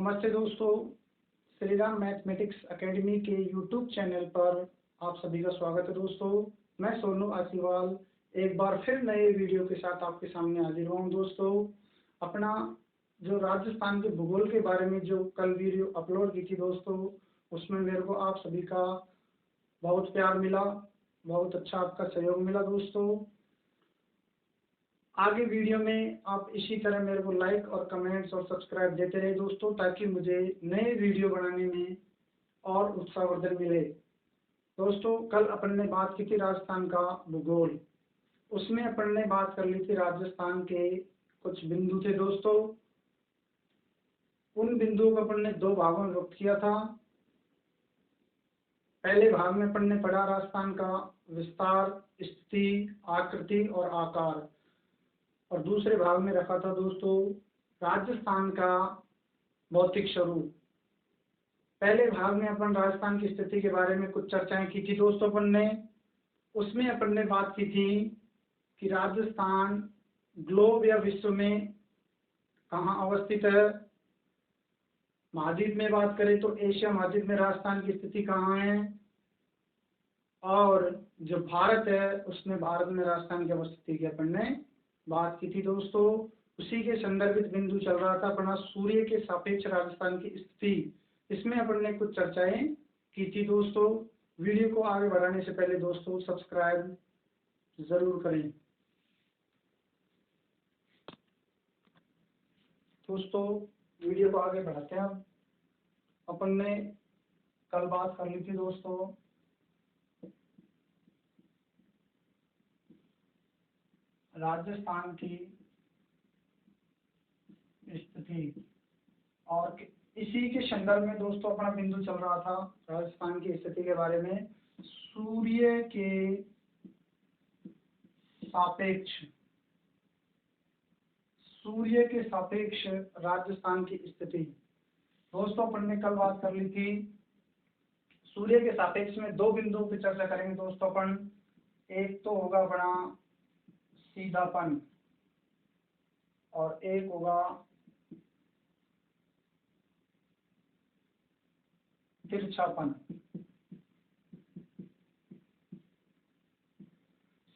नमस्ते दोस्तों, Shri Ram mathematics academy के यूट्यूब चैनल पर आप सभी का स्वागत है। दोस्तों, मैं सोनू आसीवाल एक बार फिर नए वीडियो के साथ आपके सामने हाजिर हुआ हूँ। दोस्तों, अपना जो राजस्थान के भूगोल के बारे में जो कल वीडियो अपलोड की थी दोस्तों, उसमें मेरे को आप सभी का बहुत प्यार मिला, बहुत अच्छा आपका सहयोग मिला। दोस्तों, आगे वीडियो में आप इसी तरह मेरे को लाइक और कमेंट्स और सब्सक्राइब देते रहे दोस्तों, ताकि मुझे नए वीडियो बनाने में और उत्साहवर्धन मिले। दोस्तों, कल अपन ने बात की थी राजस्थान का भूगोल, उसमें अपन ने बात कर ली थी राजस्थान के कुछ बिंदु थे दोस्तों। उन बिंदुओं को अपन ने दो भागों में विभक्त किया था। पहले भाग में अपन ने पढ़ा राजस्थान का विस्तार, स्थिति, आकृति और आकार, और दूसरे भाग में रखा था दोस्तों राजस्थान का भौतिक स्वरूप। पहले भाग में अपन राजस्थान की स्थिति के बारे में कुछ चर्चाएं की थी दोस्तों अपन ने। उसमें अपन ने बात की थी कि राजस्थान ग्लोब या विश्व में कहाँ अवस्थित है। महाद्वीप में बात करें तो एशिया महाद्वीप में राजस्थान की स्थिति कहाँ है, और जो भारत है उसमें भारत में राजस्थान की अवस्थिति की अपन ने बात की थी दोस्तों। उसी के संदर्भित बिंदु चल रहा था अपना सूर्य के सापेक्ष राजस्थान की स्थिति। इसमें अपन ने कुछ चर्चाएं की थी दोस्तों। वीडियो को आगे बढ़ाने से पहले दोस्तों सब्सक्राइब जरूर करें। दोस्तों, वीडियो को आगे बढ़ाते हैं। अपन ने कल बात कर ली थी दोस्तों राजस्थान की स्थिति, और इसी के संदर्भ में दोस्तों अपना बिंदु चल रहा था राजस्थान की स्थिति के बारे में। सूर्य के सापेक्ष राजस्थान की स्थिति। दोस्तों, अपन ने कल बात कर ली थी सूर्य के सापेक्ष में दो बिंदुओं पर चर्चा करेंगे दोस्तों अपन। एक तो होगा अपना सीधापन और एक होगा तिरछापन।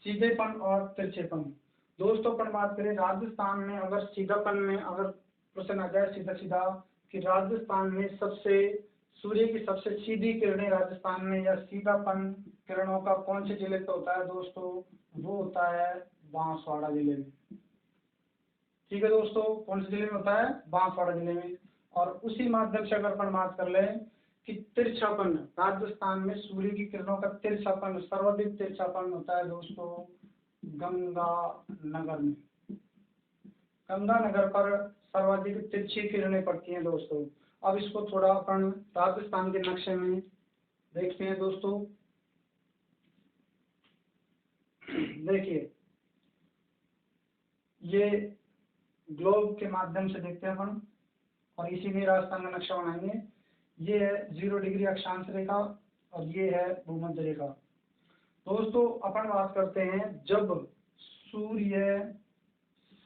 सीधेपन और तिरछेपन। दोस्तों, अपन बात करें राजस्थान में, अगर सीधापन में अगर प्रश्न आ जाए सीधा सीधा कि राजस्थान में सूर्य की सबसे सीधी किरणें राजस्थान में या सीधापन किरणों का कौन से जिले पे होता है दोस्तों, वो होता है बांसवाड़ा जिले में। ठीक है दोस्तों, कौन से जिले में होता है? बांसवाड़ा जिले में। और उसी माध्यम से अगर अपन बात कर लें कि तिरछापन, राजस्थान में सूर्य की किरणों का तिरछापन, सर्वाधिक तिरछापन होता है दोस्तों गंगानगर में। गंगानगर पर सर्वाधिक तिरछी किरणें पड़ती हैं दोस्तों। अब इसको थोड़ा अपन राजस्थान के नक्शे में देखते हैं दोस्तों। देखिए, ये ग्लोब के माध्यम से देखते हैं अपन, और इसी में राजस्थान का नक्शा बनाएंगे। ये है 0 डिग्री अक्षांश रेखा और ये है भूमध्य रेखा। दोस्तों, अपन बात करते हैं जब सूर्य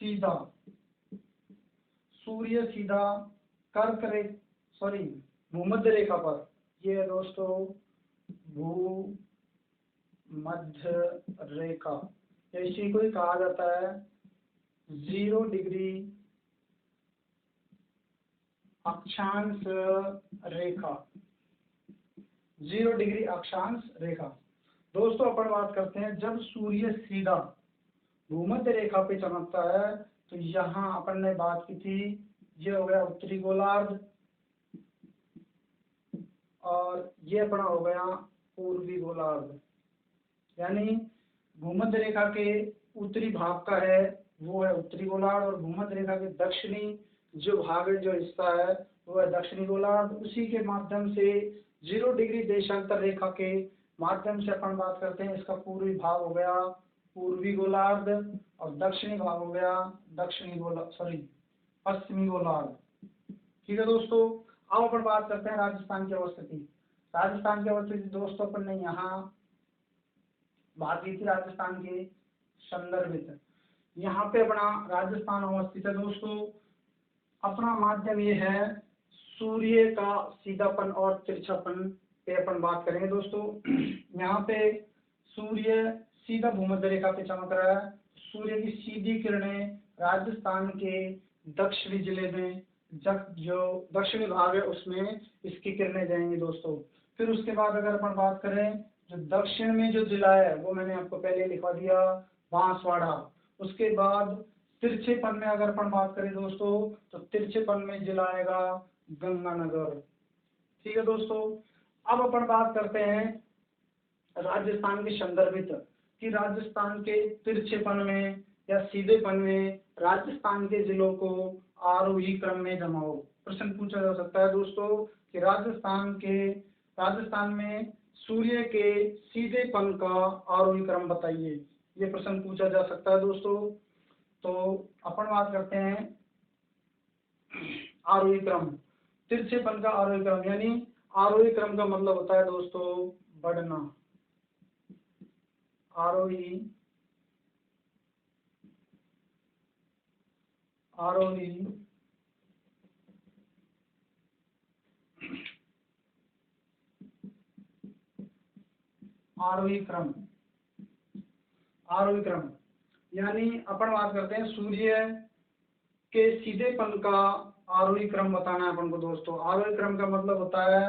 सीधा भूमध्य रेखा पर, ये है दोस्तों भूमध्य रेखा, इसी को ही कहा जाता है 0 डिग्री अक्षांश रेखा। 0 डिग्री अक्षांश रेखा। दोस्तों, अपन बात करते हैं जब सूर्य सीधा भूमध्य रेखा पे चमकता है, तो यहाँ अपन ने बात की थी, ये हो गया उत्तरी गोलार्ध और ये अपना हो गया पूर्वी गोलार्ध। यानी भूमध्य रेखा के उत्तरी भाग का है वो है उत्तरी गोलार्ध, और भूमध्य रेखा के दक्षिणी जो भाग है, जो हिस्सा है, वो है दक्षिणी गोलार्ध। उसी के माध्यम से 0 डिग्री देशांतर रेखा के माध्यम से अपन बात करते हैं, इसका पूर्वी भाग हो गया पूर्वी गोलार्ध और दक्षिणी भाग हो गया पश्चिमी गोलार्ध। ठीक है दोस्तों, अब अपन बात करते हैं राजस्थान की अवस्थिति। राजस्थान की अवस्थिति दोस्तों अपन ने यहाँ बात की थी राजस्थान के संदर्भित। यहाँ पे अपना राजस्थान अवस्थित है दोस्तों। अपना माध्यम ये है सूर्य का सीधापन और तिरछापन पे अपन बात करेंगे दोस्तों। यहाँ पे सूर्य सीधा भूमध्य रेखा पे चमक रहा है। सूर्य की सीधी किरणें राजस्थान के दक्षिणी जिले में जो दक्षिणी भाग है उसमें इसकी किरणें जाएंगी दोस्तों। फिर उसके बाद अगर अपन बात करें जो दक्षिण में जो जिला है वो मैंने आपको पहले लिखवा दिया, बांसवाड़ा। उसके बाद तिरछेपन में अगर अपन बात करें दोस्तों तो तिरछेपन में जिला आएगा गंगानगर। ठीक है दोस्तों। अब अपन बात करते हैं राजस्थान के संदर्भित कि राजस्थान के तिरछेपन में या सीधेपन में राजस्थान के जिलों को आरोही क्रम में जमाओ। प्रश्न पूछा जा सकता है दोस्तों कि राजस्थान में सूर्य के सीधेपन का आरोही क्रम बताइए। ये प्रश्न पूछा जा सकता है दोस्तों। तो अपन बात करते हैं आरोही क्रम, तिरछेपन का आरोही क्रम, यानी आरोही क्रम का मतलब होता है दोस्तों बढ़ना। आरोही क्रम यानी अपन बात करते हैं सूर्य के सीधेपन का आरोही क्रम बताना है अपन को दोस्तों। आरोही क्रम का मतलब होता है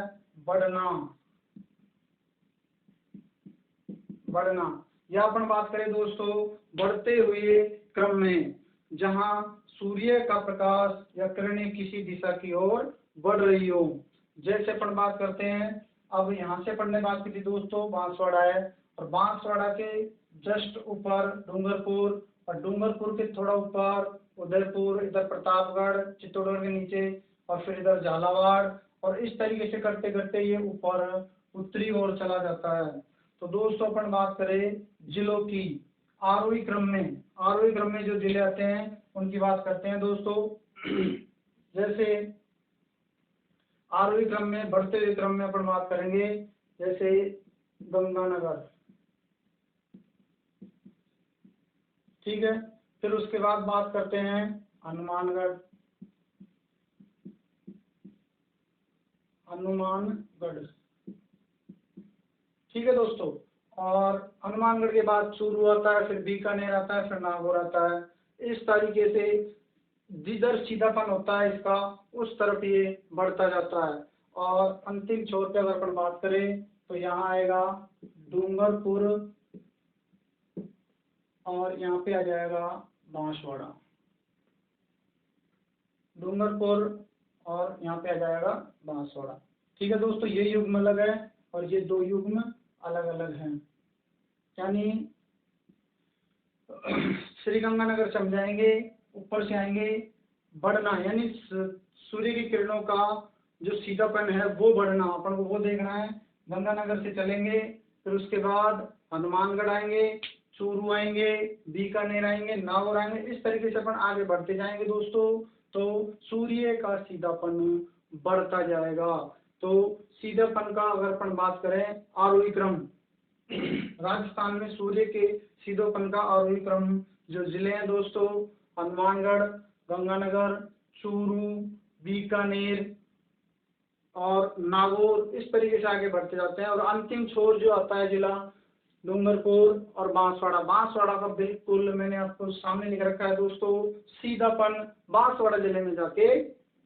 बढ़ना। या अपन बात करें दोस्तों बढ़ते हुए क्रम में, जहां सूर्य का प्रकाश या किरणें किसी दिशा की ओर बढ़ रही हो। जैसे अपन बात करते हैं, अब यहाँ से अपन ने बात की थी दोस्तों बांसवाड़ा है, और बांसवाड़ा के जस्ट ऊपर डूंगरपुर, और डूंगरपुर के थोड़ा ऊपर उदयपुर, इधर प्रतापगढ़, चित्तौड़गढ़ के नीचे, और फिर इधर झालावाड़, और इस तरीके से करते करते ये ऊपर उत्तरी ओर चला जाता है। तो दोस्तों अपन बात करें जिलों की आरोही क्रम में जो जिले आते हैं उनकी बात करते हैं दोस्तों। जैसे आरोही क्रम में बढ़ते हुए क्रम में अपन बात करेंगे जैसे गंगानगर। ठीक है। फिर उसके बाद बात करते हैं हनुमानगढ़। ठीक है दोस्तों। और हनुमानगढ़ के बाद चूरू आता है, फिर बीकानेर आता है, फिर नागौर आता है। इस तरीके से जिधर सीधापन होता है इसका उस तरफ ये बढ़ता जाता है। और अंतिम छोर पे अगर अपन बात करें तो यहाँ आएगा डूंगरपुर, और यहाँ पे आ जाएगा बांसवाड़ा। डूंगरपुर और यहाँ पे आ जाएगा बांसवाड़ा। ठीक है दोस्तों, ये युग्म अलग है और ये दो युग्म अलग अलग हैं। यानी श्रीगंगानगर समझाएंगे, ऊपर से आएंगे बढ़ना, यानी सूर्य की किरणों का जो सीधापन है वो बढ़ना, अपन को वो देखना है। गंगानगर से चलेंगे, फिर उसके बाद हनुमानगढ़ आएंगे, चूरू आएंगे, बीकानेर आएंगे, नागौर आएंगे। इस तरीके से अपन आगे बढ़ते जाएंगे दोस्तों। तो सूर्य का सीधापन बढ़ता जाएगा। तो सीधापन का अगर अपन बात करें आरोही क्रम, राजस्थान में सूर्य के सीधोपन का आरोही क्रम जो जिले हैं दोस्तों हनुमानगढ़, गंगानगर, चूरू, बीकानेर और नागौर, इस तरीके से आगे बढ़ते जाते हैं। और अंतिम छोर जो आता है जिला डूंगरपुर और बांसवाड़ा। बांसवाड़ा का बिल्कुल मैंने आपको सामने लिख रखा है दोस्तों, सीधापन बांसवाड़ा जिले में जाके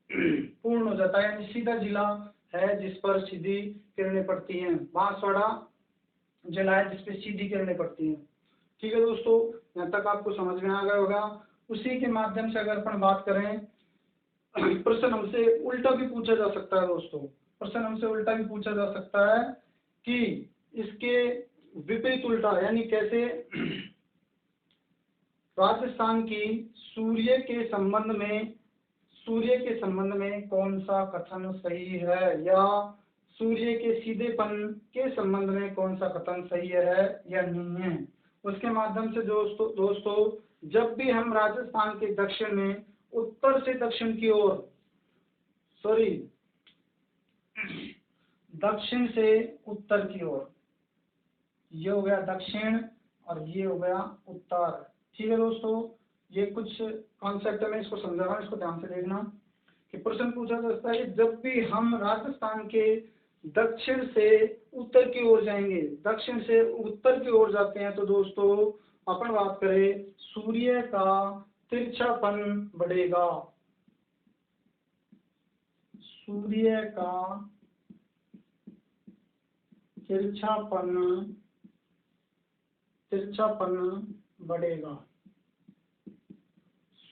पूर्ण हो जाता है, यानी सीधा जिला है जिस पर सीधी किरणें पड़ती हैं। बांसवाड़ा जिला है जिसपे सीधी किरणें पड़ती हैं। ठीक है दोस्तों, यहाँ तक आपको समझ में आ गया होगा। उसी के माध्यम से अगर अपन बात करें, प्रश्न हमसे उल्टा भी पूछा जा सकता है दोस्तों। प्रश्न हमसे उल्टा भी पूछा जा सकता है कि इसके विपरीत उल्टा, यानी कैसे राजस्थान की सूर्य के संबंध में कौन सा कथन सही है, या सूर्य के सीधेपन के संबंध में कौन सा कथन सही है या नहीं है। उसके माध्यम से दोस्तों जब भी हम राजस्थान के दक्षिण में उत्तर से दक्षिण की ओर, दक्षिण से उत्तर की ओर, ये हो गया दक्षिण और ये हो गया उत्तर। ठीक है दोस्तों, ये कुछ कॉन्सेप्ट में इसको समझा रहा हूँ, इसको ध्यान से देखना कि प्रश्न पूछा जा सकता है कि जब भी हम राजस्थान के दक्षिण से उत्तर की ओर जाएंगे, दक्षिण से उत्तर की ओर जाते हैं, तो दोस्तों अपन बात करें सूर्य का तिरछापन बढ़ेगा, सूर्य का तिरछापन बढ़ेगा,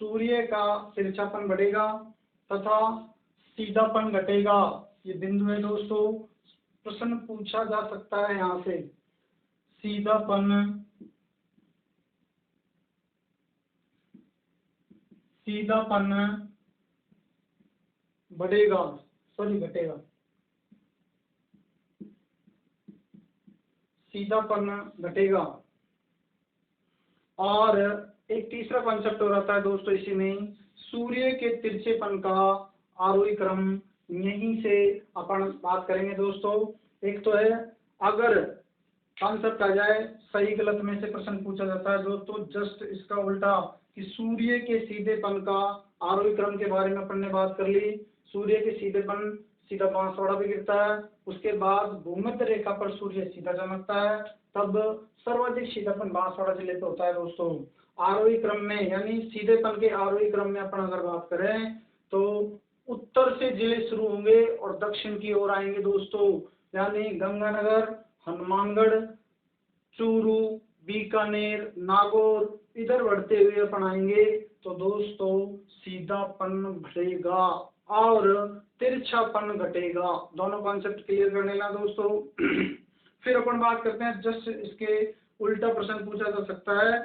सूर्य का तिरछापन बढ़ेगा तथा सीधापन घटेगा। ये बिंदु है दोस्तों, प्रश्न पूछा जा सकता है यहाँ से। सीधापन बढ़ेगा, सॉरी घटेगा, सीधापन घटेगा। और एक तीसरा कॉन्सेप्ट हो रहता है दोस्तों इसी में, सूर्य के तिरछेपन का आरोही क्रम। यहीं से अपन बात करेंगे दोस्तों। एक तो है, अगर कॉन्सेप्ट आ जाए सही गलत में से प्रश्न पूछा जाता है दोस्तों, जस्ट इसका उल्टा कि सूर्य के सीधेपन का आरोही क्रम के बारे में अपन ने बात कर ली। सूर्य के सीधेपन, सीधा बांसवाड़ा भी गिरता है, उसके बाद भूमध्य रेखा पर सूर्य सीधा चमकता है, तब सर्वाधिक सीधापन बांसवाड़ा जिले पे होता है दोस्तों। आरोही क्रम में यानी सीधेपन के आरोही क्रम में अपन अगर बात करें तो उत्तर से जिले शुरू होंगे और दक्षिण की ओर आएंगे दोस्तों, यानी गंगानगर, हनुमानगढ़, चूरू, बीकानेर, नागौर, इधर बढ़ते हुए अपन आएंगे तो दोस्तों सीधापन बढ़ेगा और तिरछापन घटेगा। दोनों कॉन्सेप्ट क्लियर कर लेना दोस्तों। फिर अपन बात करते हैं, जस्ट इसके उल्टा प्रश्न पूछा जा सकता है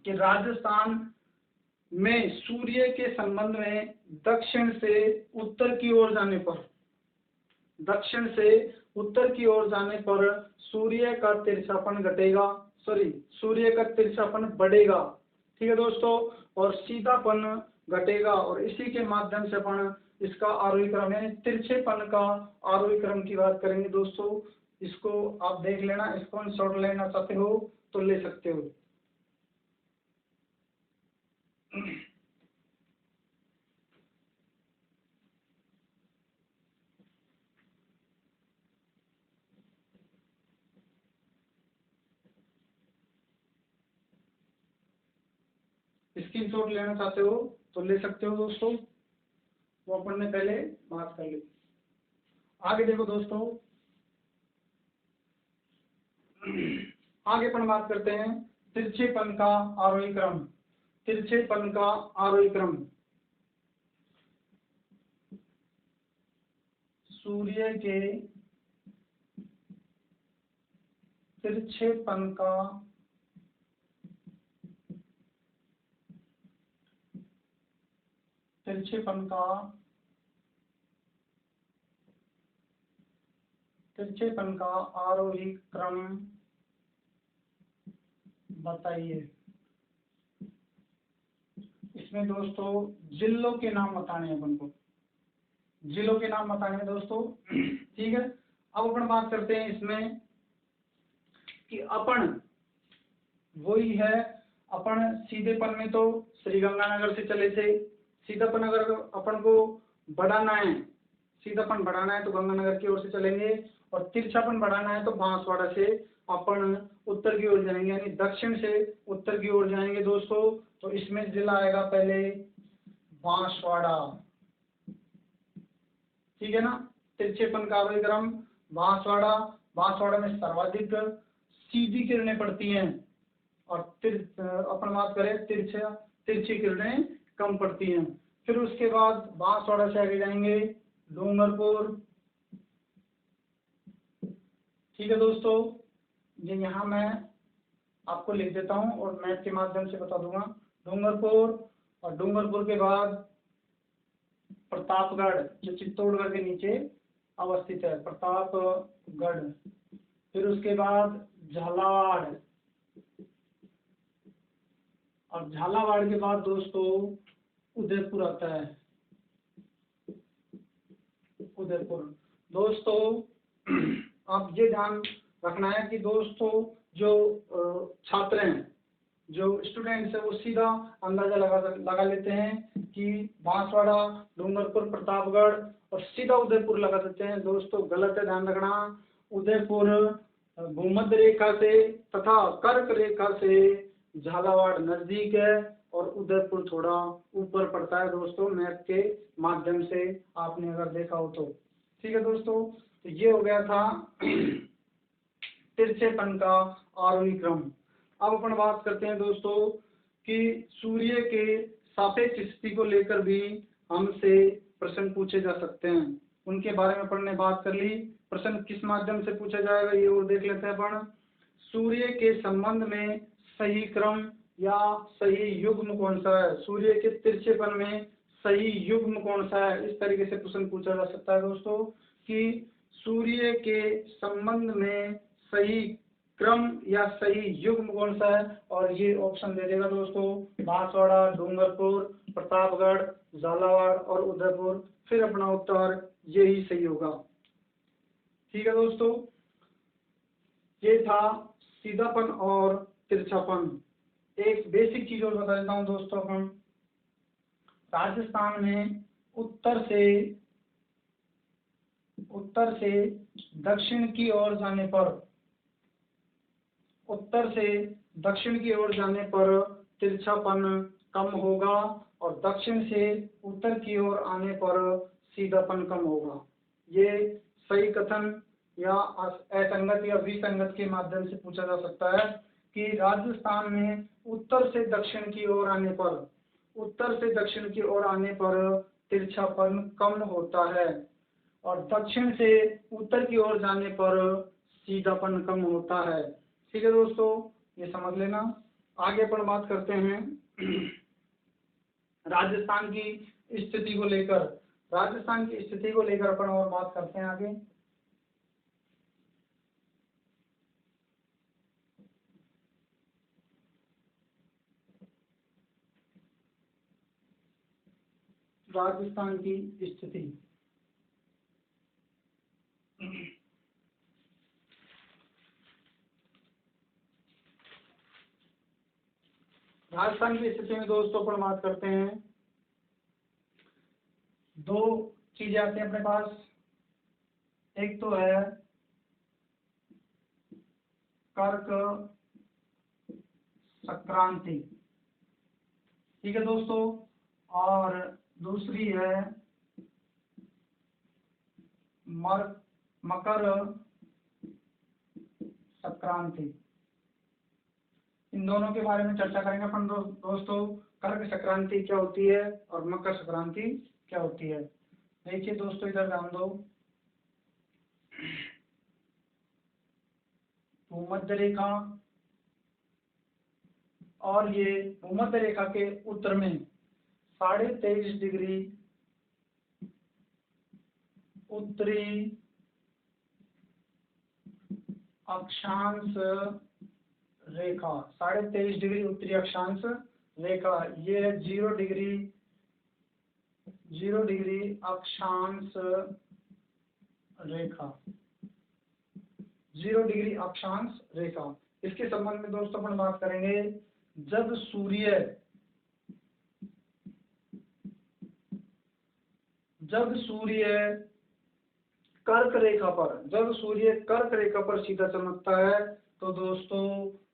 कि राजस्थान में सूर्य के संबंध में दक्षिण से उत्तर की ओर जाने पर, दक्षिण से उत्तर की ओर जाने पर सूर्य का तिरछापन घटेगा, सॉरी सूर्य का तिरछापन बढ़ेगा, ठीक है दोस्तों, और सीधापन घटेगा। और इसी के माध्यम से अपन इसका आरोही क्रम यानी तिरछेपन का आरोही क्रम की बात करेंगे दोस्तों। इसको आप देख लेना, इसको शॉर्ट लेना चाहते हो तो ले सकते हो। स्क्रीनशॉट लेना चाहते हो तो ले सकते हो दोस्तों, वो अपन ने पहले बात कर ली। आगे देखो दोस्तों, आगे अपन बात करते हैं तिरछेपन का आरोही क्रम, तिरछेपन का आरोही क्रम। सूर्य के तिरछेपन का आरोही क्रम बताइए। इसमें दोस्तों जिलों के नाम बताने हैं अपन को, जिलों के नाम बताने हैं दोस्तों, ठीक है। अब अपन बात करते हैं इसमें कि अपन वही है, अपन सीधेपन में तो श्रीगंगानगर से चले थे, सीधापन अगर अपन को बढ़ाना है, सीधापन बढ़ाना है तो गंगानगर की ओर से चलेंगे, और तिरछापन बढ़ाना है तो बांसवाड़ा से अपन उत्तर की ओर जाएंगे, यानी दक्षिण से उत्तर की ओर जाएंगे दोस्तों। तो इसमें जिला आएगा पहले बांसवाड़ा, ठीक है ना। तिरछेपन का आरोही क्रम बांसवाड़ा, बांसवाड़ा में सर्वाधिक सीधी किरणें पड़ती हैं और अपन बात करें तिरछी किरणें कम पड़ती हैं। फिर उसके बाद बांसवाड़ा से आगे जाएंगे डूंगरपुर, ठीक है दोस्तों। ये यहाँ मैं आपको लिख देता हूँ और मैप के माध्यम से बता दूंगा। डूंगरपुर, और डूंगरपुर के बाद प्रतापगढ़ जो चित्तौड़गढ़ के नीचे अवस्थित है, प्रतापगढ़। फिर उसके बाद झालावाड़, और झालावाड़ के बाद दोस्तों उदयपुर आता है, उदयपुर। दोस्तों आप ये ध्यान रखना है कि दोस्तों जो छात्र हैं जो स्टूडेंट्स है वो सीधा अंदाजा लगा लेते हैं कि बांसवाड़ा, डूंगरपुर, प्रतापगढ़ और सीधा उदयपुर लगा देते हैं। दोस्तों गलत है, ध्यान रखना। उदयपुर भूमध्य रेखा से तथा कर्क रेखा से झालावाड़ नजदीक है और उदयपुर थोड़ा ऊपर पड़ता है दोस्तों, मैप के माध्यम से आपने अगर देखा हो तो। ठीक है दोस्तों, तो ये हो गया था तिरछेपन का आरोही क्रम। अब अपन बात करते हैं दोस्तों कि सूर्य के सापेक्ष स्थिति को लेकर भी हमसे प्रश्न पूछे जा सकते हैं। उनके बारे में अपन ने बात कर ली। प्रश्न किस माध्यम से पूछा जाएगा ये और देख लेते हैं अपन। सूर्य के संबंध में सही क्रम या सही युग्म कौन सा है, सूर्य के तिरछेपन में सही युग्म कौन सा है, इस तरीके से प्रश्न पूछा जा सकता है दोस्तों कि सूर्य के संबंध में सही क्रम या सही युग्म कौन सा है। और ये ऑप्शन दे देगा दोस्तों बांसवाड़ा, डूंगरपुर, प्रतापगढ़, झालावाड़ और उदयपुर। फिर अपना उत्तर यही सही होगा। ठीक है दोस्तों, ये था सीधापन और तिरछापन। एक बेसिक चीज और बता देता हूँ दोस्तों अपन। राजस्थान में उत्तर से दक्षिण की ओर जाने पर, उत्तर से दक्षिण की ओर जाने पर तिरछापन कम होगा और दक्षिण से उत्तर की ओर आने पर सीधापन कम होगा। ये सही कथन या असंगत या विसंगत के माध्यम से पूछा जा सकता है कि राजस्थान में उत्तर से दक्षिण की ओर आने पर, उत्तर से दक्षिण की ओर आने पर तिरछापन कम होता है और दक्षिण से उत्तर की ओर जाने पर सीधापन कम होता है। ठीक है दोस्तों, ये समझ लेना। आगे अपन बात करते हैं राजस्थान की स्थिति को लेकर। राजस्थान की स्थिति को लेकर अपन और बात करते हैं आगे। राजस्थान की स्थिति, राजस्थान की स्थिति में दोस्तों अपन बात करते हैं, दो चीजें आती हैं अपने पास। एक तो है कर्क संक्रांति, ठीक है दोस्तों, और दूसरी है मकर संक्रांति। इन दोनों के बारे में चर्चा करेंगे अपन दोस्तों। कर्क संक्रांति क्या होती है और मकर संक्रांति क्या होती है। देखिए दोस्तों, इधर ध्यान दो। भूमध्य रेखा और ये भूमध्य रेखा के उत्तर में 23.5 डिग्री उत्तरी अक्षांश रेखा, 23.5 डिग्री उत्तरी अक्षांश रेखा, ये है 0 डिग्री अक्षांश रेखा, 0 डिग्री अक्षांश रेखा। इसके संबंध में दोस्तों अपन बात करेंगे। जब सूर्य कर्क रेखा पर, जब सूर्य कर्क रेखा पर सीधा चमकता है तो दोस्तों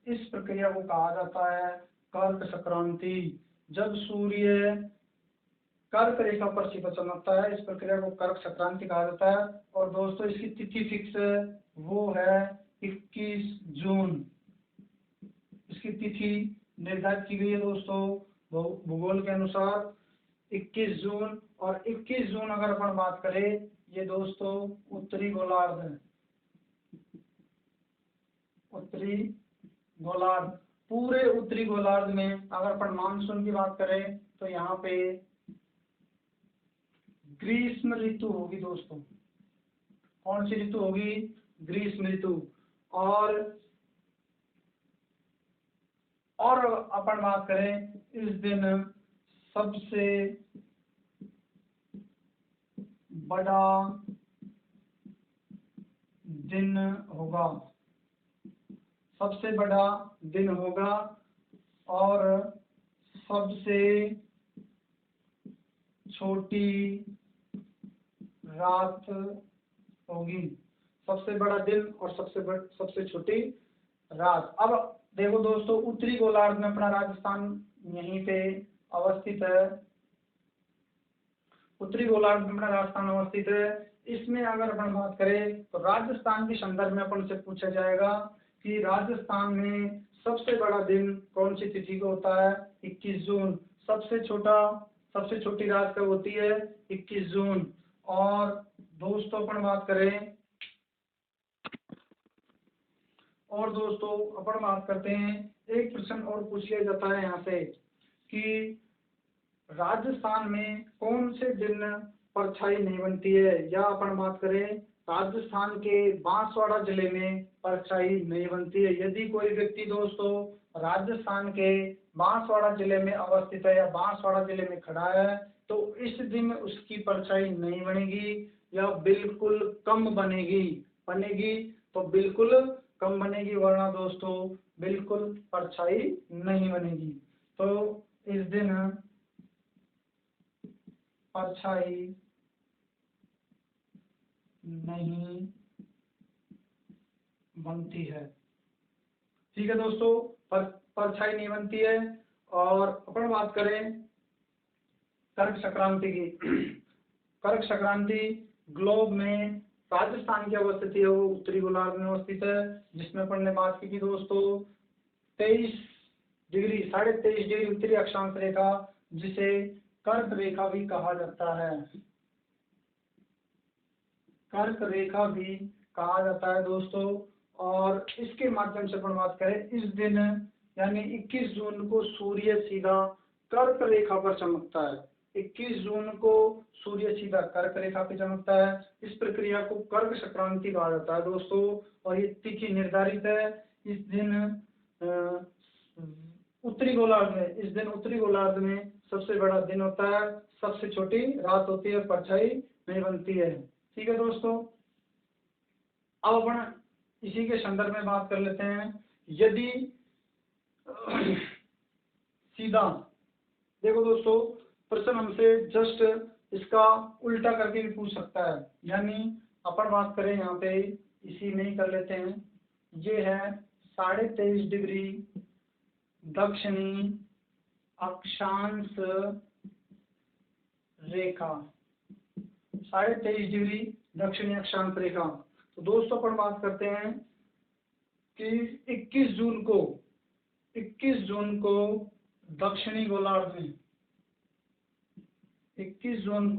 इस प्रक्रिया को कहा जाता है कर्क संक्रांति। जब सूर्य कर्क रेखा पर सीधा चमकता है, इस प्रक्रिया को कर्क संक्रांति कहा जाता है। और दोस्तों इसकी तिथि फिक्स है, वो है 21 जून। इसकी तिथि निर्धारित की गई है दोस्तों भूगोल के अनुसार 21 जून। और 21 जून अगर अपन बात करें, ये दोस्तों उत्तरी गोलार्ध है, उत्तरी गोलार्ध। पूरे उत्तरी गोलार्ध में अगर अपन मानसून की बात करें तो यहाँ पे ग्रीष्म ऋतु होगी दोस्तों। कौन सी ऋतु होगी? ग्रीष्म ऋतु। और अपन बात करें, इस दिन सबसे बड़ा दिन होगा, सबसे बड़ा दिन होगा और सबसे छोटी रात होगी। सबसे बड़ा दिन और सबसे छोटी रात। अब देखो दोस्तों, उत्तरी गोलार्ध में अपना राजस्थान यहीं पे अवस्थित है। उत्तरी गोलार्ध में अपना राजस्थान अवस्थित है। इसमें अगर अपन बात करें तो राजस्थान के संदर्भ में अपन से पूछा जाएगा कि राजस्थान में सबसे बड़ा दिन कौन सी तिथि को होता है? 21 जून। सबसे छोटी रात कब होती है? 21 जून। और दोस्तों अपन बात करें और दोस्तों अपन बात करते हैं, एक प्रश्न और पूछ लिया जाता है यहाँ से कि राजस्थान में कौन से दिन परछाई नहीं बनती है? या अपन बात करें राजस्थान के बांसवाड़ा जिले में परछाई नहीं बनती है। यदि कोई व्यक्ति दोस्तों राजस्थान के बांसवाड़ा जिले में अवस्थित है या बांसवाड़ा जिले में खड़ा है तो इस दिन उसकी परछाई नहीं बनेगी या बिल्कुल कम बनेगी तो बिल्कुल कम बनेगी, वरना दोस्तों बिल्कुल परछाई नहीं बनेगी। तो इस दिन परछाई नहीं बनती है। ठीक है दोस्तों, परछाई नहीं बनती है। और अपन बात करें कर्क संक्रांति की। कर्क संक्रांति ग्लोब में राजस्थान की अवस्थिति है, वो उत्तरी गोलार्ध में अवस्थित है, जिसमें अपन ने बात की थी दोस्तों 23.23 डिग्री उत्तरी अक्षांश रेखा, जिसे कर्क रेखा भी कहा जाता है। कर्क रेखा भी कहा जाता है दोस्तों। और इसके माध्यम से अपन बात करें, इस दिन यानी 21 जून को सूर्य सीधा कर्क रेखा पर चमकता है। 21 जून को सूर्य सीधा कर्क रेखा पे चमकता है। इस प्रक्रिया को कर्क संक्रांति कहा जाता है दोस्तों। और ये तिथि निर्धारित है। इस दिन उत्तरी गोलार्ध में सबसे बड़ा दिन होता है, सबसे छोटी रात होती है, परछाई नहीं बनती है। ठीक है दोस्तों, अब अपन इसी के संदर्भ में बात कर लेते हैं। यदि सीधा देखो दोस्तों, प्रश्न हमसे जस्ट इसका उल्टा करके भी पूछ सकता है। यानी अपन बात करें यहाँ पे इसी में ही कर लेते हैं। ये है 23.5 डिग्री दक्षिणी अक्षांश रेखा। 23.5 डिग्री दक्षिणी अक्षांश रेखा। तो दोस्तों अपन बात करते हैं कि 21 जून को दक्षिणी गोलार्ध में 21 जून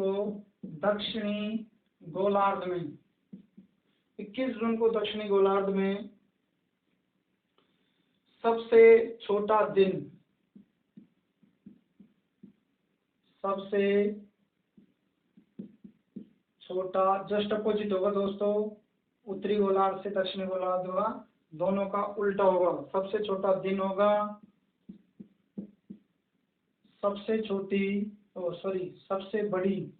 को दक्षिणी गोलार्ध में सबसे छोटा जस्ट अपोजिट होगा दोस्तों। उत्तरी गोलार्ध से दक्षिणी गोलार्ध होगा, दोनों का उल्टा होगा। सबसे छोटा दिन होगा, सबसे बड़ी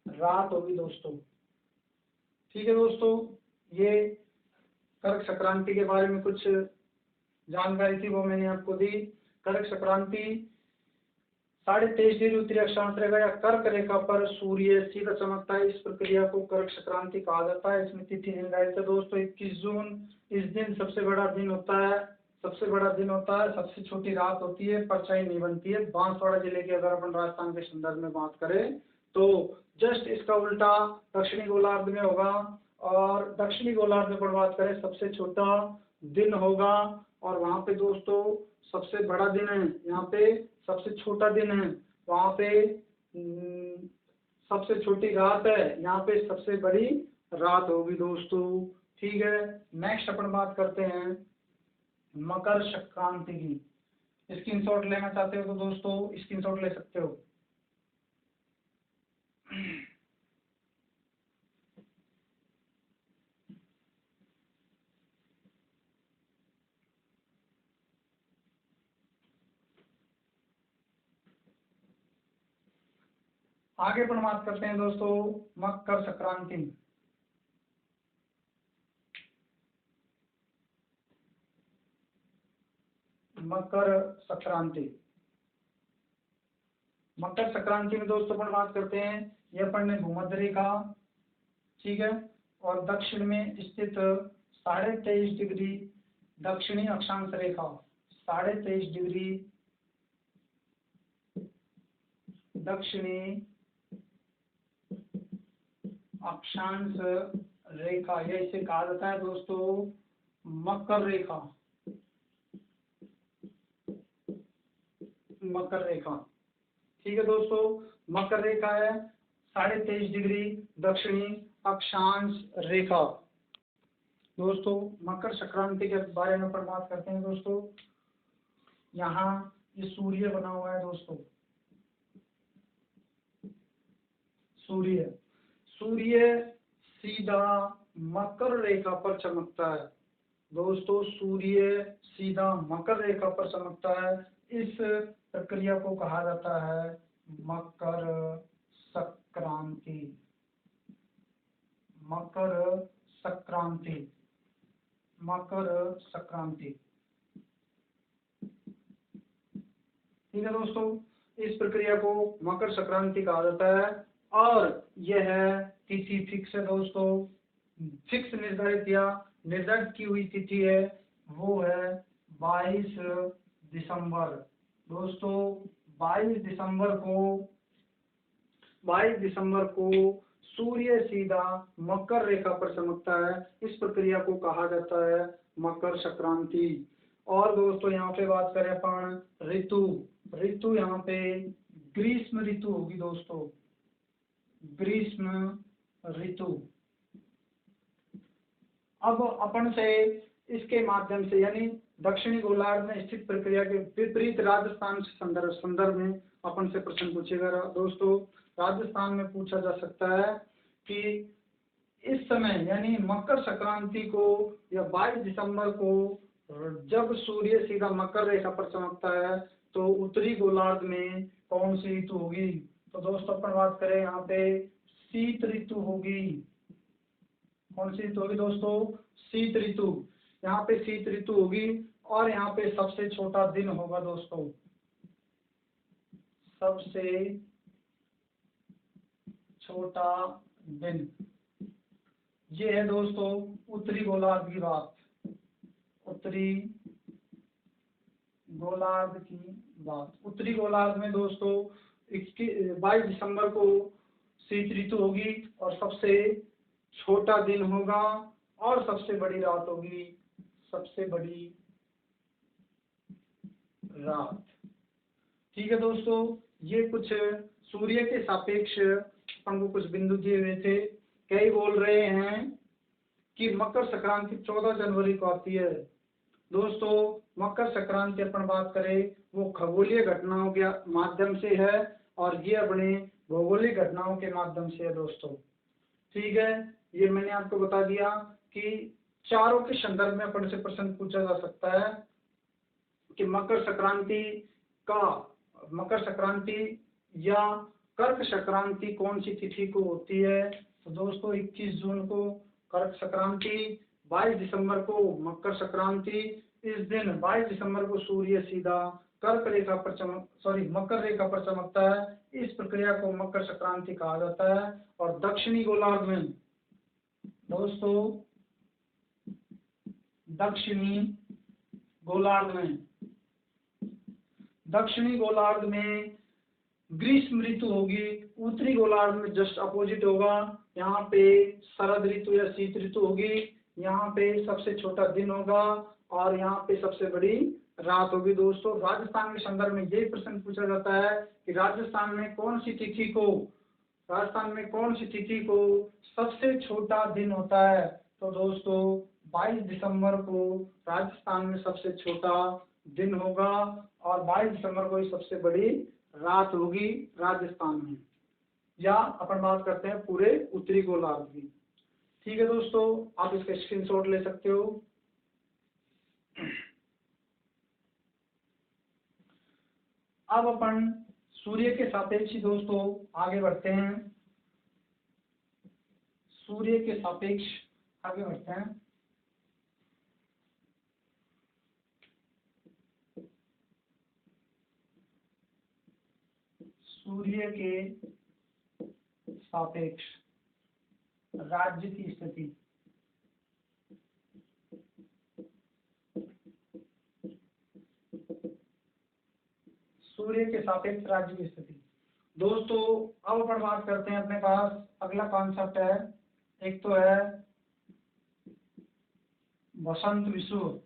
रात होगी दोस्तों। ठीक है दोस्तों, ये कर्क संक्रांति के बारे में कुछ जानकारी थी, वो मैंने आपको दी। कर्क संक्रांति 23.5 डिग्री उत्तरी अक्षांश रेखा या कर्क रेखा पर सूर्य सीधा चमकता है, इस प्रक्रिया को कर्क संक्रांति कहा जाता है। इसमें तिथि निर्धारित है दोस्तों 21 जून। इस दिन सबसे बड़ा दिन होता है, सबसे छोटी रात होती है, परछाई नहीं बनती है। बांसवाड़ा जिले की अगर अपन राजस्थान के संदर्भ में बात करें तो जस्ट इसका उल्टा दक्षिणी गोलार्ध में होगा। और दक्षिणी गोलार्ध में बात करें सबसे छोटा दिन होगा, और वहाँ पे दोस्तों सबसे बड़ा दिन है, यहाँ पे सबसे छोटा दिन है, वहाँ पे सबसे छोटी रात है, यहाँ पे सबसे बड़ी रात होगी दोस्तों। ठीक है, नेक्स्ट अपन बात करते हैं मकर संक्रांति की। स्क्रीनशॉट लेना चाहते हो तो दोस्तों स्क्रीनशॉट ले सकते हो। आगे अपन बात करते हैं दोस्तों मकर संक्रांति। मकर संक्रांति। मकर संक्रांति में दोस्तों अपन बात करते हैं, ये अपन ने भूमध्य रेखा, ठीक है, और दक्षिण में स्थित 23.5 डिग्री दक्षिणी अक्षांश रेखा, 23.5 डिग्री दक्षिणी अक्षांश रेखा, यह इसे कहा जाता है दोस्तों मकर रेखा। मकर रेखा, ठीक है दोस्तों, मकर रेखा है 23.5 डिग्री दक्षिणी अक्षांश रेखा। दोस्तों मकर संक्रांति के बारे में अपन बात करते हैं दोस्तों। यहाँ ये सूर्य बना हुआ है दोस्तों, सूर्य सीधा मकर रेखा पर चमकता है दोस्तों, सूर्य सीधा मकर रेखा पर चमकता है। इस प्रक्रिया को कहा जाता है मकर संक्रांति। मकर संक्रांति, मकर संक्रांति, ठीक है दोस्तों, इस प्रक्रिया को मकर संक्रांति कहा जाता है। और यह तिथि फिक्स है दोस्तों, फिक्स निर्धारित या निर्धारित की हुई तिथि है, वो है 22 दिसंबर दोस्तों। 22 दिसंबर को सूर्य सीधा मकर रेखा पर चमकता है। इस प्रक्रिया को कहा जाता है मकर संक्रांति। और दोस्तों यहाँ पे बात करें अपन ऋतु यहाँ पे ग्रीष्म ऋतु होगी दोस्तों, ग्रीष्म ऋतु। अब अपन से इसके माध्यम से यानी दक्षिणी गोलार्ध में स्थित प्रक्रिया के विपरीत राजस्थान से संदर्भ में अपन से प्रश्न पूछेगा दोस्तों। राजस्थान में पूछा जा सकता है कि इस समय यानी मकर संक्रांति को या 22 दिसंबर को जब सूर्य सीधा मकर रेखा पर चमकता है तो उत्तरी गोलार्ध में कौन सी ऋतु होगी। तो दोस्तों अपन बात करें यहाँ पे शीत ऋतु होगी। कौन सी ऋतु होगी दोस्तों, शीत ऋतु। यहाँ पे शीत ऋतु होगी और यहाँ पे सबसे छोटा दिन होगा दोस्तों, सबसे छोटा दिन। ये है दोस्तों उत्तरी गोलार्ध की बात, उत्तरी गोलार्ध की बात। उत्तरी गोलार्ध में दोस्तों 22 दिसंबर को शीत ऋतु होगी और सबसे छोटा दिन होगा और सबसे बड़ी रात होगी, सबसे बड़ी रात, ठीक है दोस्तों। ये कुछ सूर्य के सापेक्ष हमको कुछ बिंदु दिए हुए थे। कई बोल रहे हैं कि मकर संक्रांति 14 जनवरी को आती है दोस्तों। मकर संक्रांति अपन बात करें वो खगोलीय घटनाओं के माध्यम से है और ये अपने भौगोलिक घटनाओं के माध्यम से है दोस्तों, ठीक है। ये मैंने आपको बता दिया कि चारों के संदर्भ में अपन से प्रश्न पूछा जा सकता है कि मकर संक्रांति या कर्क संक्रांति कौन सी तिथि को होती है। तो दोस्तों 21 जून को कर्क संक्रांति, 22 दिसंबर को मकर संक्रांति। इस दिन 22 दिसंबर को सूर्य सीधा मकर रेखा पर चमकता है। इस प्रक्रिया को मकर संक्रांति कहा जाता है। और दक्षिणी गोलार्ध में दोस्तों, दक्षिणी गोलार्ध में ग्रीष्म ऋतु होगी। उत्तरी गोलार्ध में जस्ट अपोजिट होगा, यहाँ पे शरद ऋतु या शीत ऋतु होगी। यहाँ पे सबसे छोटा दिन होगा और यहाँ पे सबसे बड़ी रात होगी दोस्तों। राजस्थान के संदर्भ में यही प्रश्न पूछा जाता है कि राजस्थान में कौन सी तिथि को सबसे छोटा दिन होता है। तो दोस्तों 22 दिसंबर को राजस्थान में सबसे छोटा दिन होगा और 22 दिसंबर को ही सबसे बड़ी रात होगी राजस्थान में, या अपन बात करते हैं पूरे उत्तरी गोलार्ध की, ठीक है दोस्तों। आप इसका स्क्रीनशॉट ले सकते हो। अब अपन सूर्य के सापेक्ष दोस्तों आगे बढ़ते हैं, सूर्य के सापेक्ष आगे बढ़ते हैं। सूर्य के सापेक्ष राज्य की स्थिति, सूर्य के सापेक्ष राज्य की स्थिति। दोस्तों अब अपन बात करते हैं, अपने पास अगला कॉन्सेप्ट है, एक तो है वसंत विषुव,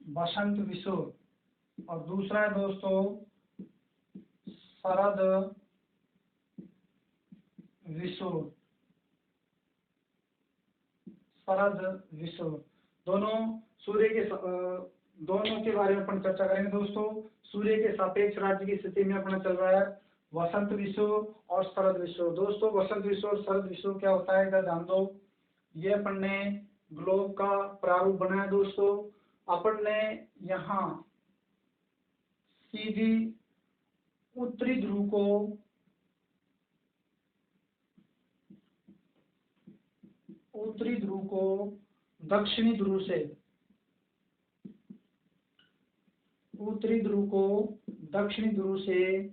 वसंत विषुव, और दूसरा है दोस्तों शरद विषुव, शरद विषुव। दोनों सूर्य के दोनों के बारे में अपन चर्चा करेंगे दोस्तों। सूर्य के सापेक्ष राज्य की स्थिति में अपना चल रहा है वसंत विषुव और शरद विषुव। दोस्तों वसंत विषुव और शरद विषुव क्या होता है इधर ध्यान दो। ये अपन ने ग्लोब का प्रारूप बनाया दोस्तों। अपन ने यहाँ सीधी उत्तरी ध्रुव को दक्षिणी ध्रुव से, उत्तरी ध्रुव को दक्षिणी ध्रुव से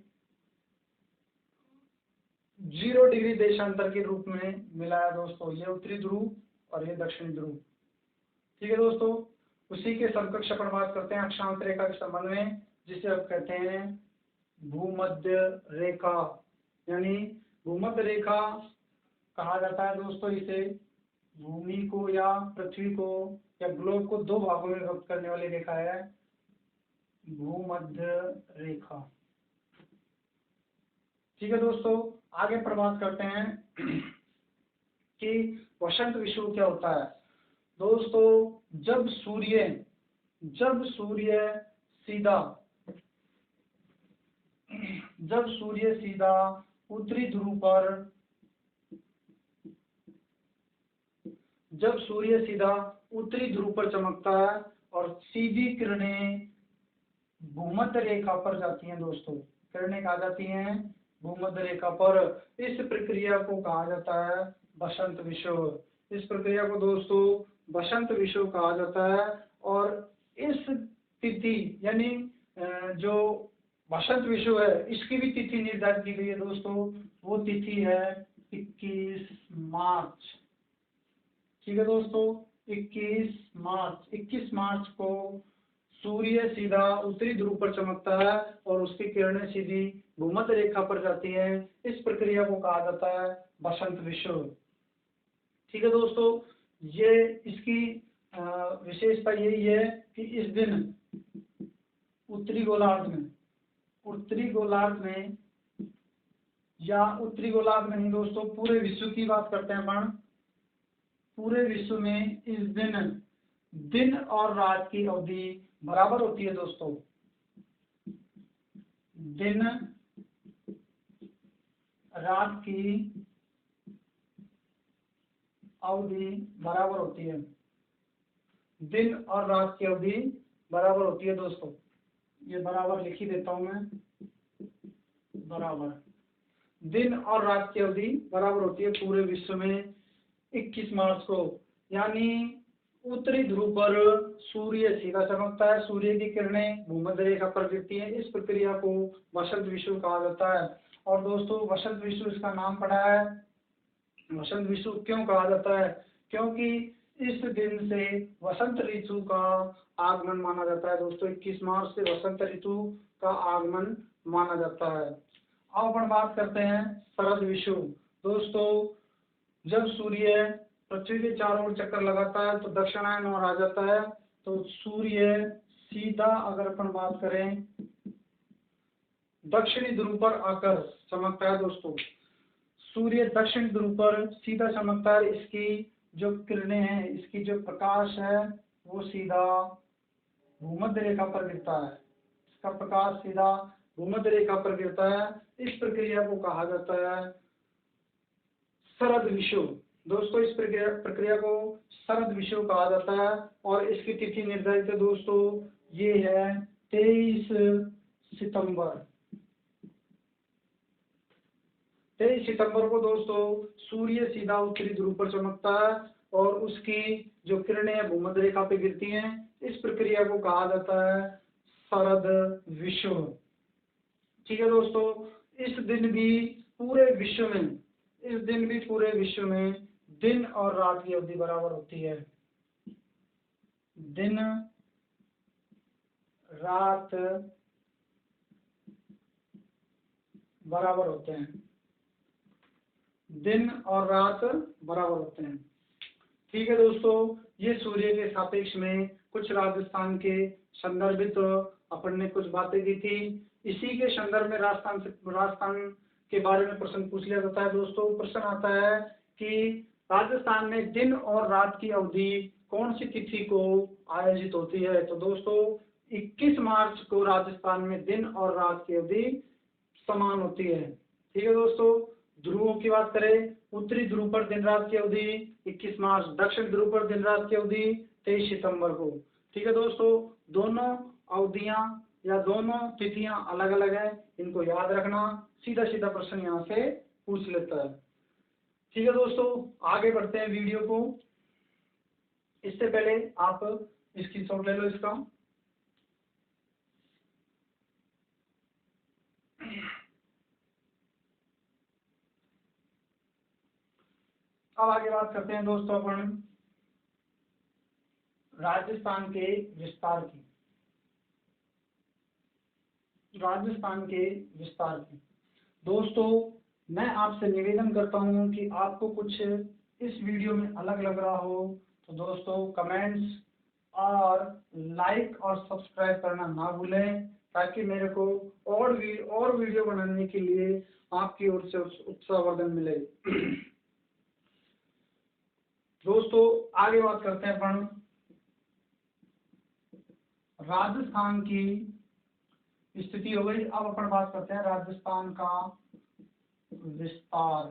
0 डिग्री देशांतर के रूप में मिलाया दोस्तों। ये उत्तरी ध्रुव और ये दक्षिणी ध्रुव, ठीक है दोस्तों। उसी के समकक्ष अपन बात करते हैं अक्षांश रेखा के संबंध में, जिसे अब कहते हैं भूमध्य रेखा, यानी भूमध्य रेखा कहा जाता है दोस्तों। इसे भूमि को या पृथ्वी को या ग्लोब को दो भागों में विभक्त करने वाली रेखा है भूमध्य रेखा, ठीक है दोस्तों। आगे पर बात करते हैं कि वसंत विषुव क्या होता है दोस्तों। जब सूर्य सीधा उत्तरी ध्रुव पर, जब सूर्य सीधा उत्तरी ध्रुव पर चमकता है और सीधी किरणें भूमध्य रेखा पर जाती हैं दोस्तों, किरणें कहा जाती हैं भूमध्य रेखा पर, इस प्रक्रिया को कहा जाता है वसंत विषुव। इस प्रक्रिया को दोस्तों वसंत विषुव कहा जाता है। और इस तिथि यानी जो वसंत विषुव है इसकी भी तिथि निर्धारित की गई है दोस्तों। वो तिथि है 21 मार्च, ठीक है दोस्तों। 21 मार्च को सूर्य सीधा उत्तरी ध्रुव पर चमकता है और उसकी किरणें सीधी भूमध्य रेखा पर जाती हैं। इस प्रक्रिया को कहा जाता है वसंत विषुव, ठीक है दोस्तों। ये इसकी विशेषता यही है कि इस दिन उत्तरी गोलार्ध में नहीं दोस्तों, पूरे विश्व की बात करते हैं अपन। पूरे विश्व में इस दिन और रात की अवधि बराबर होती है दोस्तों। दिन रात की अवधि बराबर होती है, दिन और रात की अवधि बराबर होती है दोस्तों। ये बराबर लिख ही देता हूं मैं, बराबर दिन और रात की अवधि बराबर होती है पूरे विश्व में 21 मार्च को। यानी उत्तरी ध्रुव पर सूर्य सीधा चमकता है, सूर्य की किरणें भूमध्य रेखा पर गिरती हैं। इस प्रक्रिया को वसंत विषुव कहा जाता है। और दोस्तों वसंत विषुव इसका नाम पड़ा है। वसंत विषुव क्यों कहा जाता है? क्योंकि इस दिन से वसंत ऋतु का आगमन माना जाता है दोस्तों। 21 मार्च से वसंत ऋतु का आगमन माना जाता है। अब अपन बात करते हैं शरद विषुव। दोस्तों जब सूर्य पृथ्वी के चारों ओर चक्कर लगाता है तो दक्षिणायन और आ जाता है, तो सूर्य सीधा अगर अपन बात करें दक्षिणी ध्रुव पर आकर चमकता है दोस्तों। सूर्य दक्षिण ध्रुव पर सीधा चमकता है। इसकी जो किरणें हैं, इसकी जो प्रकाश है वो सीधा भूमध्य रेखा पर गिरता है। इसका प्रकाश सीधा भूमध्य रेखा पर गिरता है। इस प्रक्रिया को कहा जाता है शरद विषुव। दोस्तों इस प्रक्रिया को शरद विषुव कहा जाता है। और इसकी तिथि निर्धारित है दोस्तों, ये है 23 सितंबर। 23 सितंबर को दोस्तों सूर्य सीधा उत्तरी ध्रुव पर चमकता है और उसकी जो किरणें भूमध्य रेखा पे गिरती हैं। इस प्रक्रिया को कहा जाता है शरद विषुव। ठीक है दोस्तों, इस दिन भी पूरे विश्व में दिन और रात की अवधि बराबर होती है। दिन रात बराबर होते हैं, दिन और रात बराबर होते हैं। ठीक है दोस्तों, ये सूर्य के सापेक्ष में कुछ राजस्थान के संदर्भित अपन ने कुछ बातें की थी। इसी के संदर्भ में राजस्थान के बारे में प्रश्न पूछ लिया जाता है दोस्तों। प्रश्न आता है कि राजस्थान में दिन और रात की अवधि कौन सी तिथि को आयोजित होती है। तो दोस्तों 21 मार्च को राजस्थान में दिन और रात की अवधि समान होती है। ठीक है दोस्तों, ध्रुवों की बात करें, उत्तरी ध्रुव पर दिन रात की अवधि 21 मार्च, दक्षिण ध्रुव पर दिन रात की अवधि 23 सितंबर को। ठीक है दोस्तों, दोनों अवधियां या दोनों तिथियां अलग अलग है, इनको याद रखना। सीधा सीधा प्रश्न यहाँ से पूछ लेता है। ठीक है दोस्तों, आगे बढ़ते हैं वीडियो को। इससे पहले आप स्क्रीनशॉट ले लो इसका। अब आगे बात करते हैं दोस्तों अपन राजस्थान के विस्तार की। दोस्तों मैं आपसे निवेदन करता हूं कि आपको कुछ इस वीडियो में अलग लग रहा हो तो दोस्तों कमेंट्स और लाइक और सब्सक्राइब करना ना भूलें, ताकि मेरे को और वीडियो बनाने के लिए आपकी ओर से उत्साहवर्धन मिले। दोस्तों आगे बात करते हैं अपन राजस्थान की स्थिति हो गई। अब अपन बात करते हैं राजस्थान का विस्तार।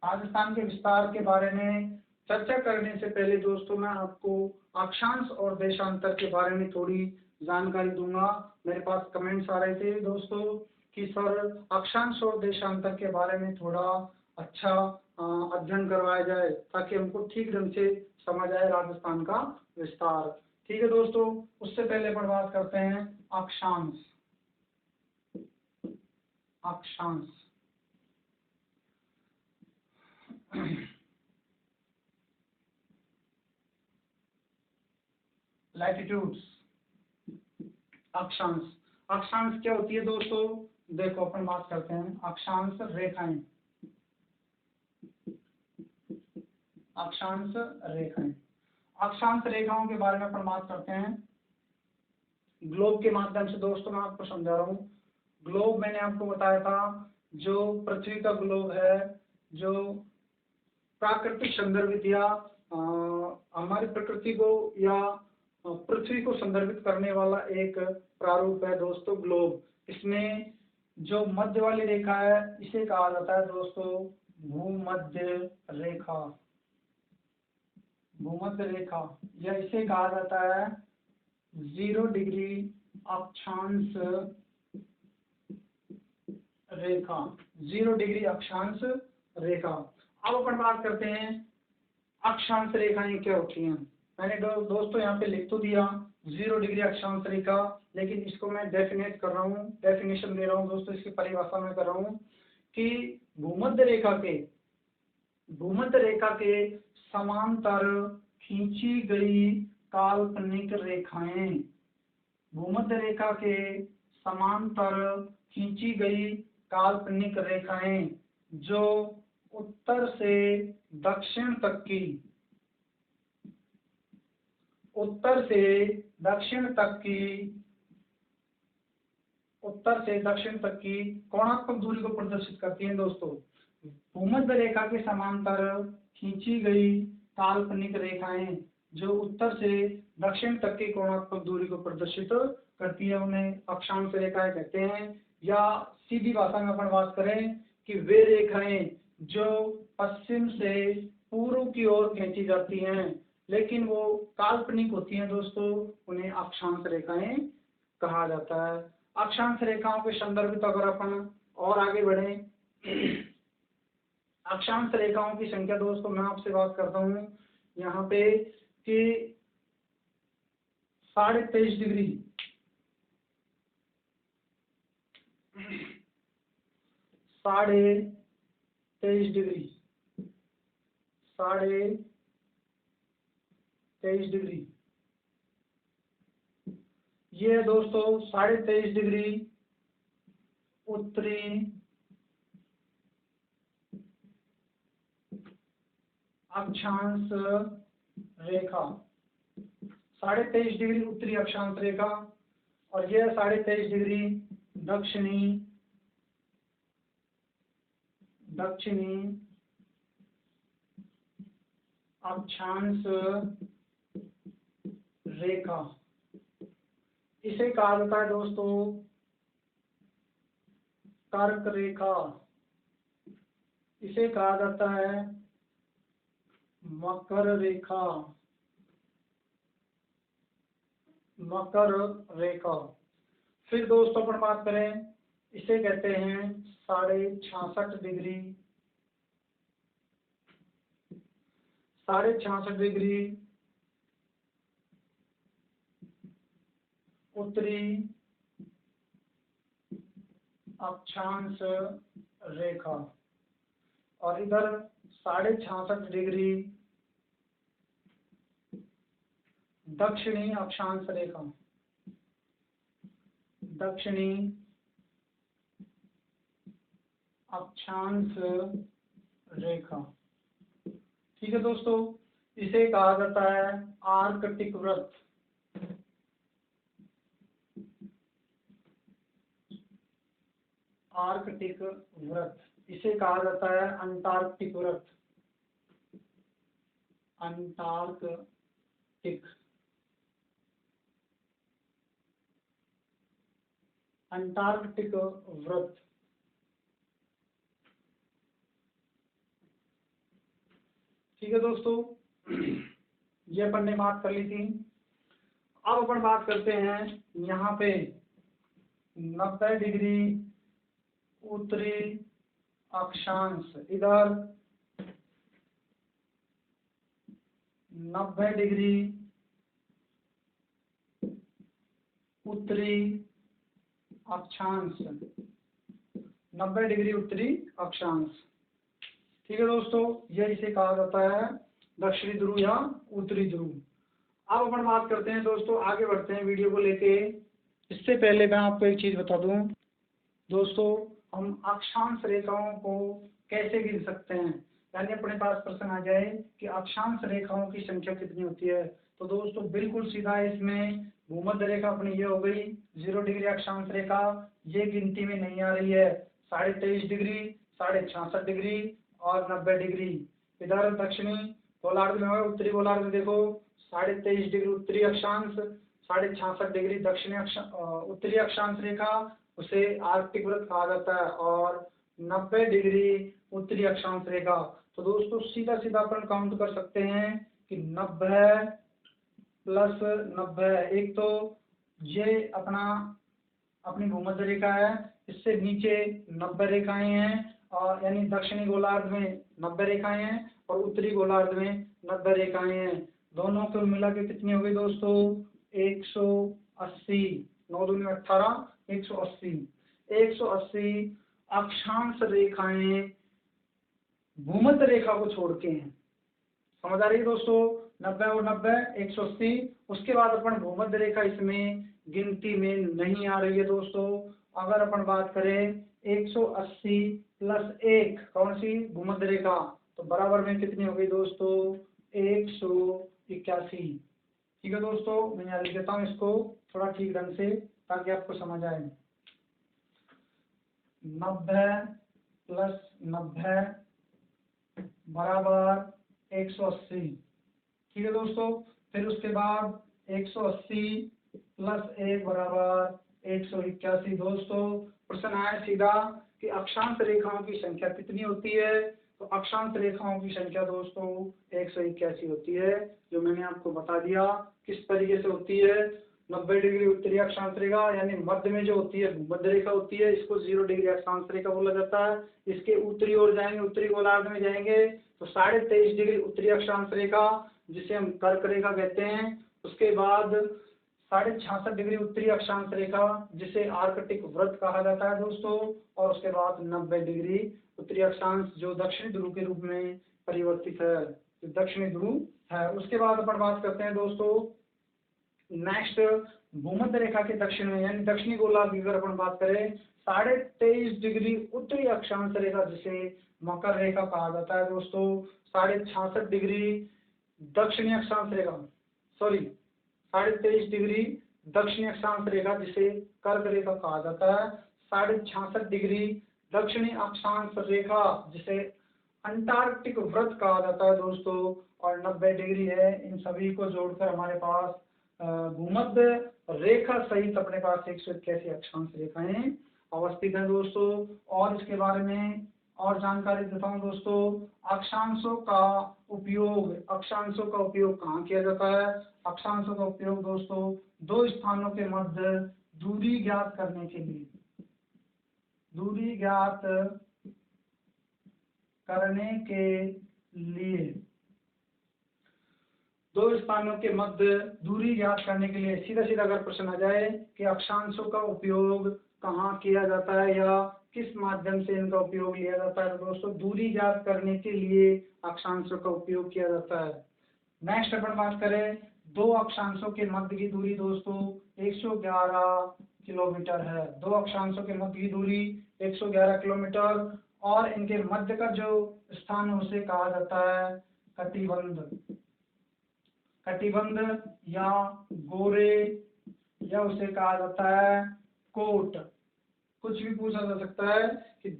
राजस्थान के विस्तार के बारे में चर्चा करने से पहले दोस्तों मैं आपको अक्षांश और देशांतर के बारे में थोड़ी जानकारी दूंगा। मेरे पास कमेंट्स आ रहे थे दोस्तों कि सर अक्षांश और देशांतर के बारे में थोड़ा अच्छा अध्ययन करवाया जाए, ताकि हमको ठीक ढंग से समझ आए राजस्थान का विस्तार। ठीक है दोस्तों, उससे पहले अपन बात करते हैं अक्षांश। लैटिट्यूड्स। अक्षांश क्या होती है दोस्तों? देखो अपन बात करते हैं अक्षांश रेखाएं। अक्षांश रेखाओं के बारे में अपन बात करते हैं ग्लोब के माध्यम से। दोस्तों मैं आपको समझा रहा हूँ। ग्लोब मैंने आपको बताया था, जो पृथ्वी का ग्लोब है, जो प्राकृतिक संदर्भित या हमारी प्रकृति को या पृथ्वी को संदर्भित करने वाला एक प्रारूप है दोस्तों ग्लोब। इसमें जो मध्य वाली रेखा है इसे कहा जाता है दोस्तों भूमध्य रेखा, या इसे कहा जाता है 0 डिग्री अक्षांश रेखा। 0 डिग्री अक्षांश रेखा। अब अपन बात करते हैं अक्षांश रेखाएं क्या होती हैं। मैंने दोस्तों यहाँ पे लिख तो दिया 0 डिग्री अक्षांश रेखा, लेकिन इसको मैं डेफिनेट कर रहा हूँ, डेफिनेशन दे रहा हूँ दोस्तों, इसकी परिभाषा में कर रहा हूँ कि भूमध्य रेखा के समांतर खींची गई काल्पनिक रेखाएं। भूमध्य रेखा के समांतर खींची गई काल्पनिक रेखाएं जो उत्तर से दक्षिण तक की कोणात्मक दूरी को प्रदर्शित करती हैं दोस्तों। भूमध्य रेखा के समांतर खींची गई काल्पनिक रेखाएं जो उत्तर से दक्षिण तक की कोणात्मक दूरी को प्रदर्शित करती है, उन्हें अक्षांश रेखाएं कहते हैं। या सीधी भाषा में अपन बात करें कि वे रेखाएं जो पश्चिम से पूर्व की ओर खींची जाती हैं लेकिन वो काल्पनिक होती हैं दोस्तों, उन्हें अक्षांश रेखाएं कहा जाता है। अक्षांश रेखाओं के संदर्भित अगर अपन और आगे बढ़े, अक्षांश रेखाओं की संख्या दोस्तों मैं आपसे बात करता हूँ यहाँ पे कि 23.5 डिग्री, 23.5 डिग्री, 23.5 डिग्री, ये है दोस्तों 23.5 डिग्री उत्तरी अक्षांश रेखा, 23.5 डिग्री उत्तरी अक्षांश रेखा, और यह 23.5 डिग्री दक्षिणी अक्षांश रेखा। इसे कहा जाता है दोस्तों कर्क रेखा, इसे कहा जाता है मकर रेखा, मकर रेखा। फिर दोस्तों अपन बात करें, इसे कहते हैं 66.5 डिग्री, 66.5 डिग्री उत्तरी अक्षांश रेखा, और इधर 66.5 डिग्री दक्षिणी अक्षांश रेखा, दक्षिणी अक्षांश रेखा। ठीक है दोस्तों, इसे कहा जाता है आर्कटिक वृत्त, आर्कटिक वृत्त। इसे कहा जाता है अंटार्कटिक वृत्त, अंटार्कटिक, अंटार्कटिक वृत्त। ठीक है दोस्तों, ये अपन ने बात कर ली थी। अब अपन बात करते हैं यहाँ पे 90 डिग्री उत्तरी अक्षांश, इधर 90 डिग्री उत्तरी अक्षांश, 90 डिग्री उत्तरी अक्षांश। ठीक है दोस्तों, यह इसे कहा जाता है दक्षिणी ध्रुव या उत्तरी ध्रुव। अब अपन बात करते हैं दोस्तों, आगे बढ़ते हैं वीडियो को लेके। इससे पहले मैं आपको एक चीज बता दूं दोस्तों, हम अक्षांश रेखाओं को कैसे गिन सकते हैं, यानी अपने पास प्रश्न आ जाए कि अक्षांश रेखाओं की संख्या कितनी होती है, तो दोस्तों बिल्कुल सीधा इसमें भूमध्य रेखा अपनी ये हो गई 0 डिग्री अक्षांश रेखा, ये गिनती में नहीं आ रही है। 23.5 डिग्री, 66.5 डिग्री और 90 डिग्री इधर दक्षिणी गोलार्ध में है। उत्तरी गोलार्ध में देखो 23.5 डिग्री उत्तरी अक्षांश, 66.5 डिग्री दक्षिणी उत्तरी अक्षांश रेखा, उसे आर्कटिक वृत्त कहा जाता है, और 90 डिग्री उत्तरी अक्षांश रेखा। तो दोस्तों सीधा सीधा अपन काउंट कर सकते हैं कि 90 प्लस 90, एक तो ये अपनी भूमध्य रेखा है, इससे नीचे 90 रेखाएं हैं, और यानी दक्षिणी गोलार्ध में 90 रेखाएं हैं और उत्तरी गोलार्ध में 90 रेखाएं हैं। दोनों को मिला के कितनी हो गई दोस्तों 180, 9 दूनी 18, 180 अक्षांश रेखाएं भूमध्य रेखा को छोड़ के हैं। समझ आ रही है दोस्तों, 90 और 90 180। उसके बाद अपन भूमध्य रेखा इसमें गिनती में नहीं आ रही है दोस्तों। अगर अपन बात करें 180 प्लस 1 कौन सी भूमध्य रेखा, तो बराबर में कितनी हो गई दोस्तों 181। ठीक है दोस्तों, मैं यहाँ लिख देता हूँ इसको थोड़ा ठीक ढंग से ताकि आपको समझ आए। 90 प्लस 90 बराबर 180। ठीक है दोस्तों, फिर उसके बाद 180 प्लस 1 बराबर 181। दोस्तों प्रश्न आया सीधा कि अक्षांश रेखाओं की संख्या कितनी होती है, तो अक्षांश रेखाओं की संख्या दोस्तों 181 होती है, जो मैंने आपको बता दिया किस तरीके से होती है। 90 डिग्री उत्तरी अक्षांश रेखा यानी मध्य में जो होती है भूमध्य रेखा होती है, इसको 0 डिग्री अक्षांश रेखा बोला जाता है। इसके उत्तरी ओर जाएंगे, उत्तरी गोलार्ध में जाएंगे तो 23.5 डिग्री उत्तरी अक्षांश रेखा जिसे हम कर्क रेखा कहते हैं। उसके बाद 66.5 डिग्री उत्तरी अक्षांश रेखा जिसे आर्कटिक वृत्त कहा जाता है दोस्तों, और उसके बाद 90 डिग्री उत्तरी अक्षांश जो दक्षिणी ध्रुव के रूप में परिवर्तित है, जो दक्षिणी ध्रुव है। उसके बाद अपन बात करते हैं दोस्तों नेक्स्ट भूमध्य रेखा के दक्षिण में, यानी दक्षिणी गोलार्ध की अगर अपन बात करें 23.5 डिग्री उत्तरी अक्षांश रेखा जिसे मकर रेखा कहा जाता है दोस्तों। 66.5 डिग्री दक्षिणी अक्षांश रेखा, सॉरी 23.5 डिग्री दक्षिणी अक्षांश रेखा जिसे कर्क रेखा कहा जाता है। 66.5 डिग्री दक्षिणी अक्षांश रेखा जिसे अंटार्कटिक वृत्त कहा जाता है दोस्तों, और 90 डिग्री है। इन सभी को जोड़कर हमारे पास भूमध्य रेखा सहित अपने पास 181 अक्षांश रेखाएं अवस्थित हैं दोस्तों। और इसके बारे में और जानकारी देता हूं दोस्तों। अक्षांशों का उपयोग कहाँ किया जाता है? अक्षांशों का उपयोग दोस्तों दो स्थानों के मध्य दूरी ज्ञात करने के लिए, दो स्थानों के मध्य दूरी ज्ञात करने के लिए सीधा सीधा अगर प्रश्न आ जाए कि अक्षांशों का उपयोग कहाँ किया जाता है या किस माध्यम से इनका उपयोग लिया जाता है, तो दोस्तों दूरी ज्ञात करने के लिए अक्षांशों का उपयोग किया जाता है। नेक्स्ट अपन बात करें दो अक्षांशों के मध्य की दूरी दोस्तों 111 किलोमीटर है। दो अक्षांशों के मध्य की दूरी 111 किलोमीटर, और इनके मध्य का जो स्थान है उसे कहा जाता है कटिबंध या गोरे, या उसे कहा जाता है कोट। कुछ भी पूछा जा सकता है कि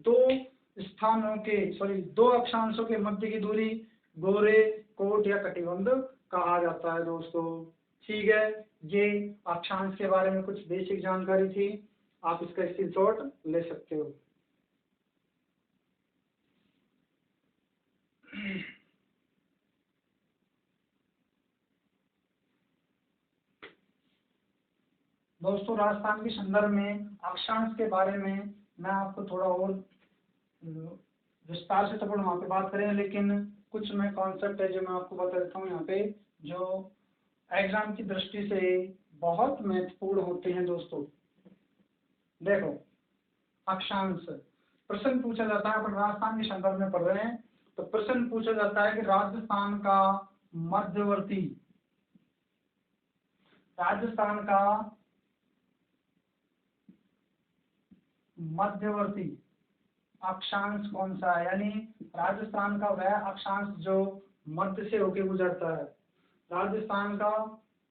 दो अक्षांशों के मध्य की दूरी गोरे, कोट या कटिबंध कहा जाता है दोस्तों। ठीक है, ये अक्षांश के बारे में कुछ बेसिक जानकारी थी, आप इसका स्क्रीनशॉट ले सकते हो। दोस्तों राजस्थान के संदर्भ में अक्षांश के बारे में मैं आपको थोड़ा और विस्तार से तो वहाँ पे बात करें, लेकिन कुछ मैं कॉन्सेप्ट है जो मैं आपको बता देता हूँ यहाँ पे, जो एग्जाम की दृष्टि से बहुत महत्वपूर्ण होते हैं दोस्तों। देखो अक्षांश प्रश्न पूछा जाता है, अपन राजस्थान के संदर्भ में पढ़ रहे हैं, तो प्रश्न पूछा जाता है कि राजस्थान का मध्यवर्ती अक्षांश कौन सा है, यानी राजस्थान का वह अक्षांश जो मध्य से होके गुजरता है। राजस्थान का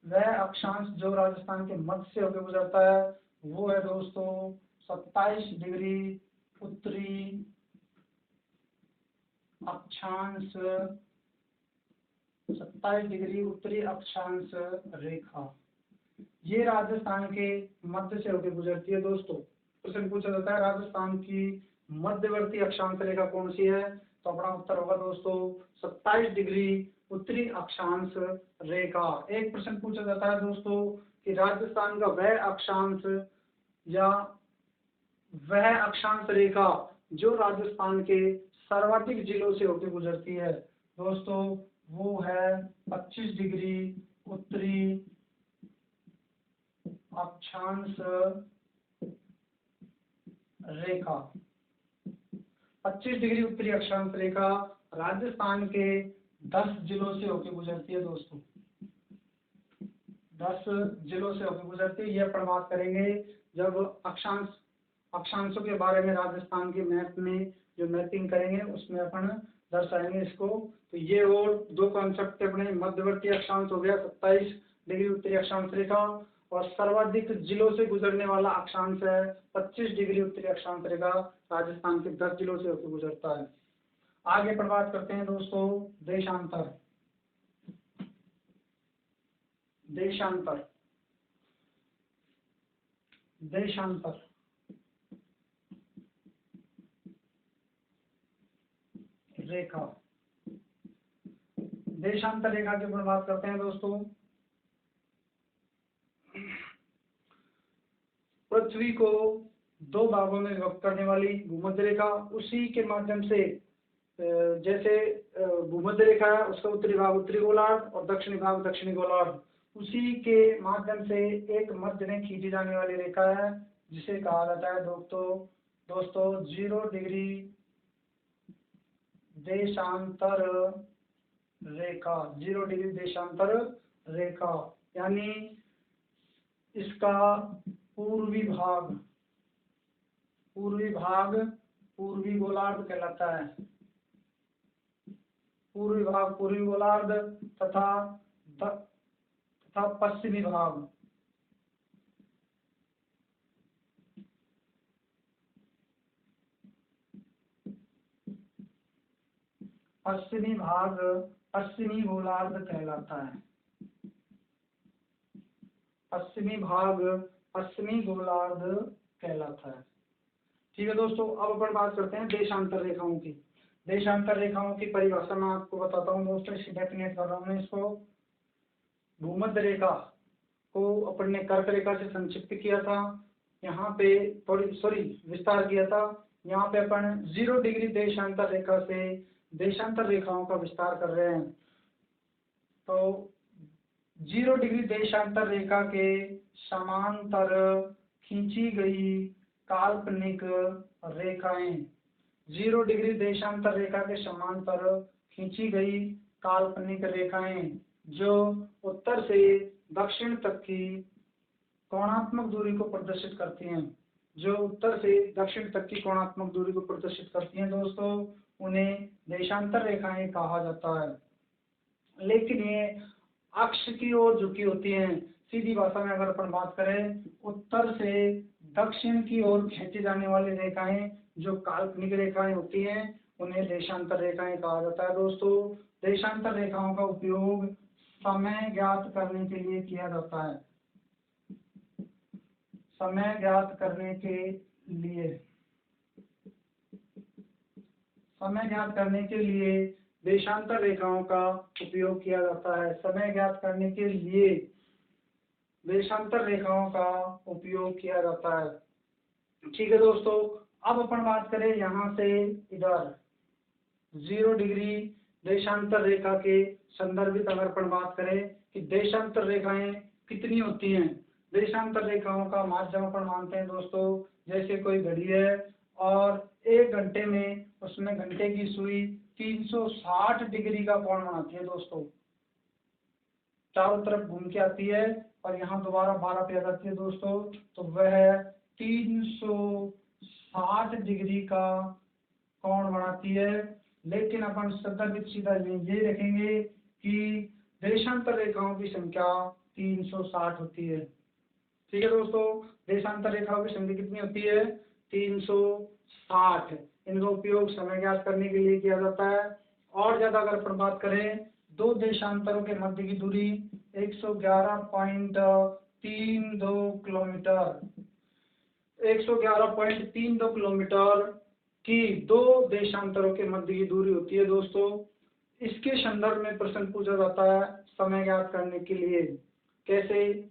वह अक्षांश जो राजस्थान के मध्य से होके गुजरता है वो है दोस्तों 27 डिग्री उत्तरी अक्षांश 27 डिग्री उत्तरी अक्षांश रेखा। ये राजस्थान के मध्य से होकर गुजरती है दोस्तों। प्रश्न पूछा जाता है राजस्थान की मध्यवर्ती अक्षांश रेखा कौन सी है, तो अपना उत्तर होगा दोस्तों 27 डिग्री उत्तरी अक्षांश रेखा। एक प्रश्न पूछा जाता है दोस्तों कि राजस्थान का वह अक्षांश या वह अक्षांश रेखा जो राजस्थान के सर्वाधिक जिलों से होकर गुजरती है, दोस्तों वो है 25 डिग्री उत्तरी अक्षांश रेखा। 25 डिग्री उत्तरी अक्षांश रेखा राजस्थान के 10 जिलों से होकर गुजरती है दोस्तों, 10 जिलों से होकर गुजरती है। ये अपन बात करेंगे जब अक्षांशों के बारे में राजस्थान के मैप में जो मैपिंग करेंगे उसमें अपन दर्शाएंगे इसको। तो ये और दो कॉन्सेप्ट अपने मध्यवर्ती अक्षांश हो गया 27 डिग्री उत्तरी अक्षांश रेखा, और सर्वाधिक जिलों से गुजरने वाला अक्षांश है 25 डिग्री उत्तरी अक्षांश रेखा, राजस्थान के 10 जिलों से होकर गुजरता है। आगे पर बात करते हैं दोस्तों देशांतर रेखा। देशांतर रेखा की ऊपर बात करते हैं दोस्तों। पृथ्वी को दो भागों में विभक्त करने वाली भूमध्य रेखा, उसी के माध्यम से जैसे भूमध्य रेखा है उसका उत्तरी भाग उत्तरी गोलार्ध और दक्षिणी भाग दक्षिणी गोलार्ध, उसी के माध्यम से एक मध्य में खींची जाने वाली रेखा है जिसे कहा जाता है दोस्तों 0 डिग्री देशांतर रेखा। 0 डिग्री देशांतर रेखा यानी इसका पूर्वी भाग पूर्वी गोलार्ध कहलाता है। पूर्वी भाग पूर्वी गोलार्ध तथा पश्चिमी भाग पश्चिमी गोलार्ध कहलाता है। पश्चिमी गोलार्ध कहलाता है। ठीक है दोस्तों, अब अपन बात करते हैं देशांतर रेखाओं की। देशांतर रेखाओं की परिभाषा मैं आपको बताता हूँ दोस्तों, इसे डेफिनेट कर रहा हूँ मैं इसको। भूमध्य रेखा को अपन ने कर्क रेखा से संक्षिप्त किया था, यहाँ पे विस्तार किया था। यहाँ पे अपन 0 डिग्री देशांतर रेखा से देशांतर रेखाओं का विस्तार कर रहे हैं। तो 0 डिग्री देशांतर रेखा के समांतर खींची गई काल्पनिक रेखाएं। 0 डिग्री देशांतर रेखा के समांतर खींची गई काल्पनिक रेखाएं जो उत्तर से दक्षिण तक की कोणात्मक दूरी को प्रदर्शित करती हैं। दोस्तों उन्हें देशांतर रेखाएं कहा जाता है। लेकिन ये अक्ष की ओर झुकी होती हैं। सीधी भाषा में अगर अपन बात करें, उत्तर से दक्षिण की ओर खींची जाने वाली रेखाएं जो काल्पनिक रेखाएं होती हैं उन्हें देशांतर रेखाएं कहा जाता है। दोस्तों देशांतर रेखाओं का उपयोग समय ज्ञात करने के लिए किया जाता है। समय ज्ञात करने के लिए देशांतर रेखाओं का उपयोग किया जाता है। समय ज्ञात करने के लिए देशांतर रेखाओं का उपयोग किया जाता है। ठीक है दोस्तों, अब अपन बात करें यहाँ से इधर 0 डिग्री देशांतर रेखा के संदर्भित अगर अपन बात करें कि देशांतर रेखाएं कितनी होती हैं। देशांतर रेखाओं का माध्यम अपन मानते हैं दोस्तों, जैसे कोई घड़ी है और 1 घंटे में उसमें घंटे की सुई 360 डिग्री का कोण बनाती है। दोस्तों चारों तरफ घूम के आती है और यहाँ दोबारा 12 पे आ जाती है दोस्तों, तो वह 360 डिग्री का कोण बनाती है। लेकिन अपन संदर्भित सीधा ये रखेंगे कि देशांतर रेखाओं की संख्या 360 होती है। ठीक है दोस्तों, देशांतर रेखाओं की संख्या कितनी होती है? 360। इनका उपयोग समय ज्ञात करने के लिए किया जाता है। और ज्यादा अगर अपन बात करें, दो देशांतरों के मध्य की दूरी 111.32 किलोमीटर 111.32 किलोमीटर की दो देशांतरों के मध्य की दूरी होती है। दोस्तों इसके संदर्भ में प्रश्न पूछा जाता है समय ज्ञात करने के लिए। कैसे?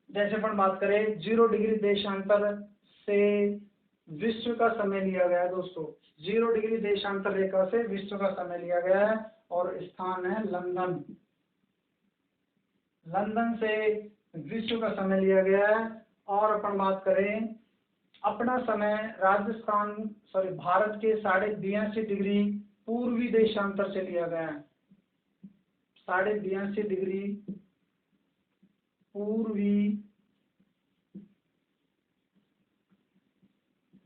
जैसे अपन बात करें 0 डिग्री देशांतर से विश्व का समय लिया गया है। दोस्तों 0 डिग्री देशांतर रेखा से विश्व का समय लिया गया है और स्थान है लंदन। लंदन से विश्व का समय लिया गया है। और अपन बात करें अपना समय भारत के 82.5 डिग्री पूर्वी देशांतर से लिया गया है। 82.5 डिग्री पूर्वी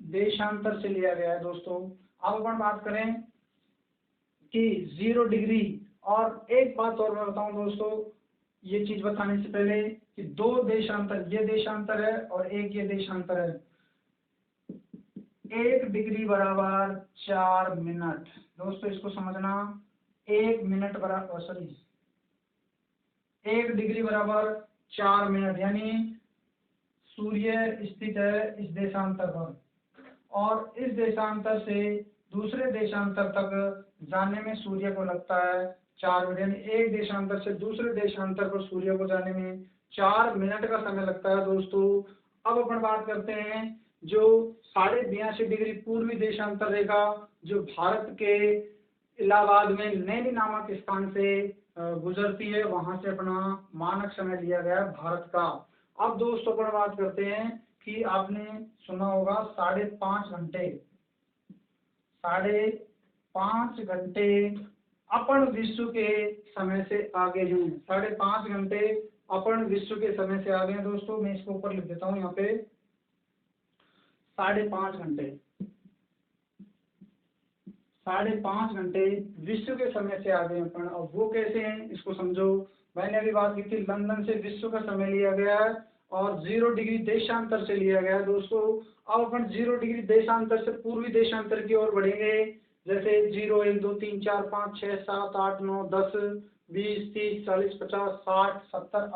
देशांतर से लिया गया है। दोस्तों अब अपन बात करें कि 0 डिग्री, और एक बात और मैं बताऊं दोस्तों, ये चीज बताने से पहले कि दो देशांतर, ये देशांतर है और एक ये देशांतर है। 1 डिग्री बराबर 4 मिनट। दोस्तों इसको समझना, 1 डिग्री बराबर 4 मिनट, यानी सूर्य स्थित है इस देशांतर पर और इस देशांतर से दूसरे देशांतर तक जाने में सूर्य को लगता है 4 मिनट, यानी एक देशांतर से दूसरे देशांतर पर सूर्य को जाने में 4 मिनट का समय लगता है। दोस्तों अब अपन बात करते हैं जो 82.5 डिग्री पूर्वी देशांतर रेखा जो भारत के इलाहाबाद में नैनी नामक स्थान से गुजरती है, वहां से अपना मानक समय लिया गया है भारत का। अब दोस्तों पर बात करते हैं कि आपने सुना होगा 5.5 घंटे, 5.5 घंटे अपन विश्व के समय से आगे हैं। 5.5 घंटे अपन विश्व के समय से आगे हैं दोस्तों। मैं इसको ऊपर लिख देता हूँ यहाँ पे 5.5 घंटे, 5.5 घंटे विश्व के समय से आगे हैं अपन। अब वो कैसे हैं इसको समझो। मैंने अभी बात की थी लंदन से विश्व का समय लिया गया है और 0 डिग्री देशांतर से लिया गया है दोस्तों। अब अपन 0 डिग्री देशांतर से पूर्वी देशांतर की ओर बढ़ेंगे, जैसे 0, 1, 2, 3, 4, 5, 6, 7, 8, 9, 10, 20, 30, 40, 50, 60, 70,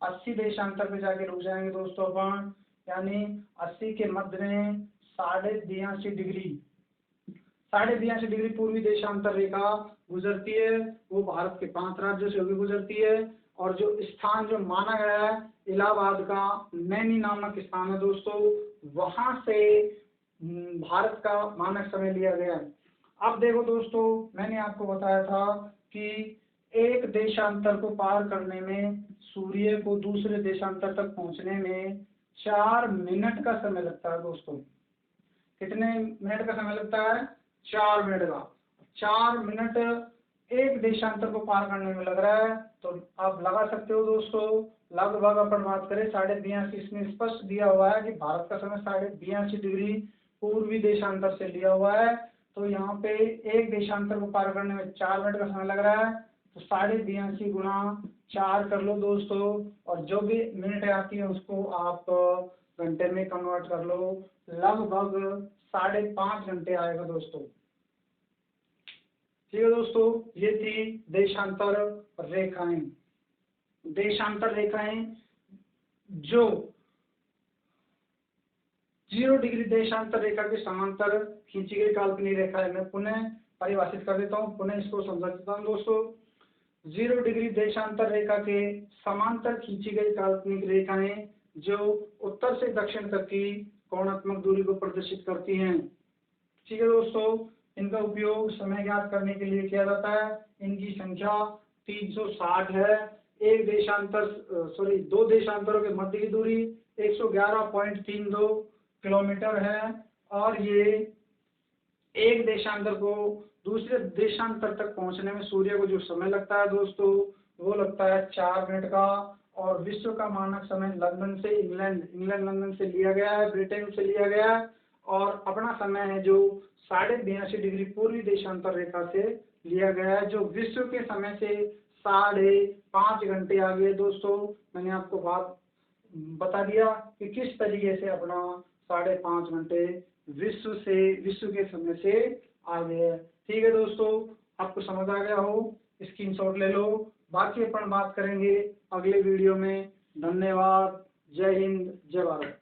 80 देशांतर पे जाके रुक जाएंगे दोस्तों अपन। यानी 80 के मध्य में 82.5 डिग्री पूर्वी देशांतर रेखा गुजरती है। वो भारत के 5 राज्यों से होकर गुजरती है। और जो स्थान जो माना गया है इलाहाबाद का नैनी नामक स्थान है दोस्तों, वहां से भारत का मानक समय लिया गया है। अब देखो दोस्तों, मैंने आपको बताया था कि एक देशांतर को पार करने में, सूर्य को दूसरे देशांतर तक पहुंचने में 4 मिनट का समय लगता है दोस्तों। कितने मिनट का समय लगता है? 4 मिनट का। 4 मिनट एक देशांतर को पार करने में लग रहा है, तो आप लगा सकते हो दोस्तों। लगभग अपन बात करें 82.5, इसमें स्पष्ट दिया हुआ है कि भारत का समय 82.5 डिग्री पूर्वी देशांतर से लिया हुआ है। तो यहाँ पे एक देशांतर को पार करने में 4 मिनट का समय लग रहा है, तो 82.5 गुना 4 कर लो दोस्तों, और जो भी मिनट आती है उसको आप घंटे में कन्वर्ट कर लो। लगभग 5.5 घंटे आएगा दोस्तों। ठीक है दोस्तों, ये थी देशांतर रेखाएं। देशांतर रेखाएं जो 0 डिग्री देशांतर रेखा के समांतर खींची गई काल्पनिक रेखा है। मैं पुनः परिभाषित कर देता हूँ, पुनः इसको समझा देता हूँ दोस्तों। 0 डिग्री देशांतर रेखा के समांतर खींची गई काल्पनिक रेखाएं जो उत्तर से दक्षिण तक की कोणात्मक दूरी को प्रदर्शित करती हैं। ठीक है दोस्तों, इनका उपयोग समय ज्ञात करने के लिए किया जाता है। इनकी संख्या 360 है। दो देशांतरों के मध्य की दूरी 111.32 किलोमीटर है, और ये एक देशांतर को दूसरे देशांतर तक पहुंचने में सूर्य को जो समय लगता है दोस्तों, वो लगता है 4 मिनट का। और विश्व का मानक समय लंदन से इंग्लैंड लंदन से लिया गया है, ब्रिटेन से लिया गया है, और अपना समय है जो 82.5 डिग्री पूर्वी देशांतर रेखा से लिया गया है, जो विश्व के समय से 5.5 घंटे आगे है दोस्तों। मैंने आपको बात बता दिया कि किस तरीके से अपना 5.5 घंटे विश्व के समय से आगे है। ठीक है दोस्तों, आपको समझ आ गया हो, स्क्रीनशॉट ले लो। बाकी अपन बात करेंगे अगले वीडियो में। धन्यवाद। जय हिंद, जय भारत।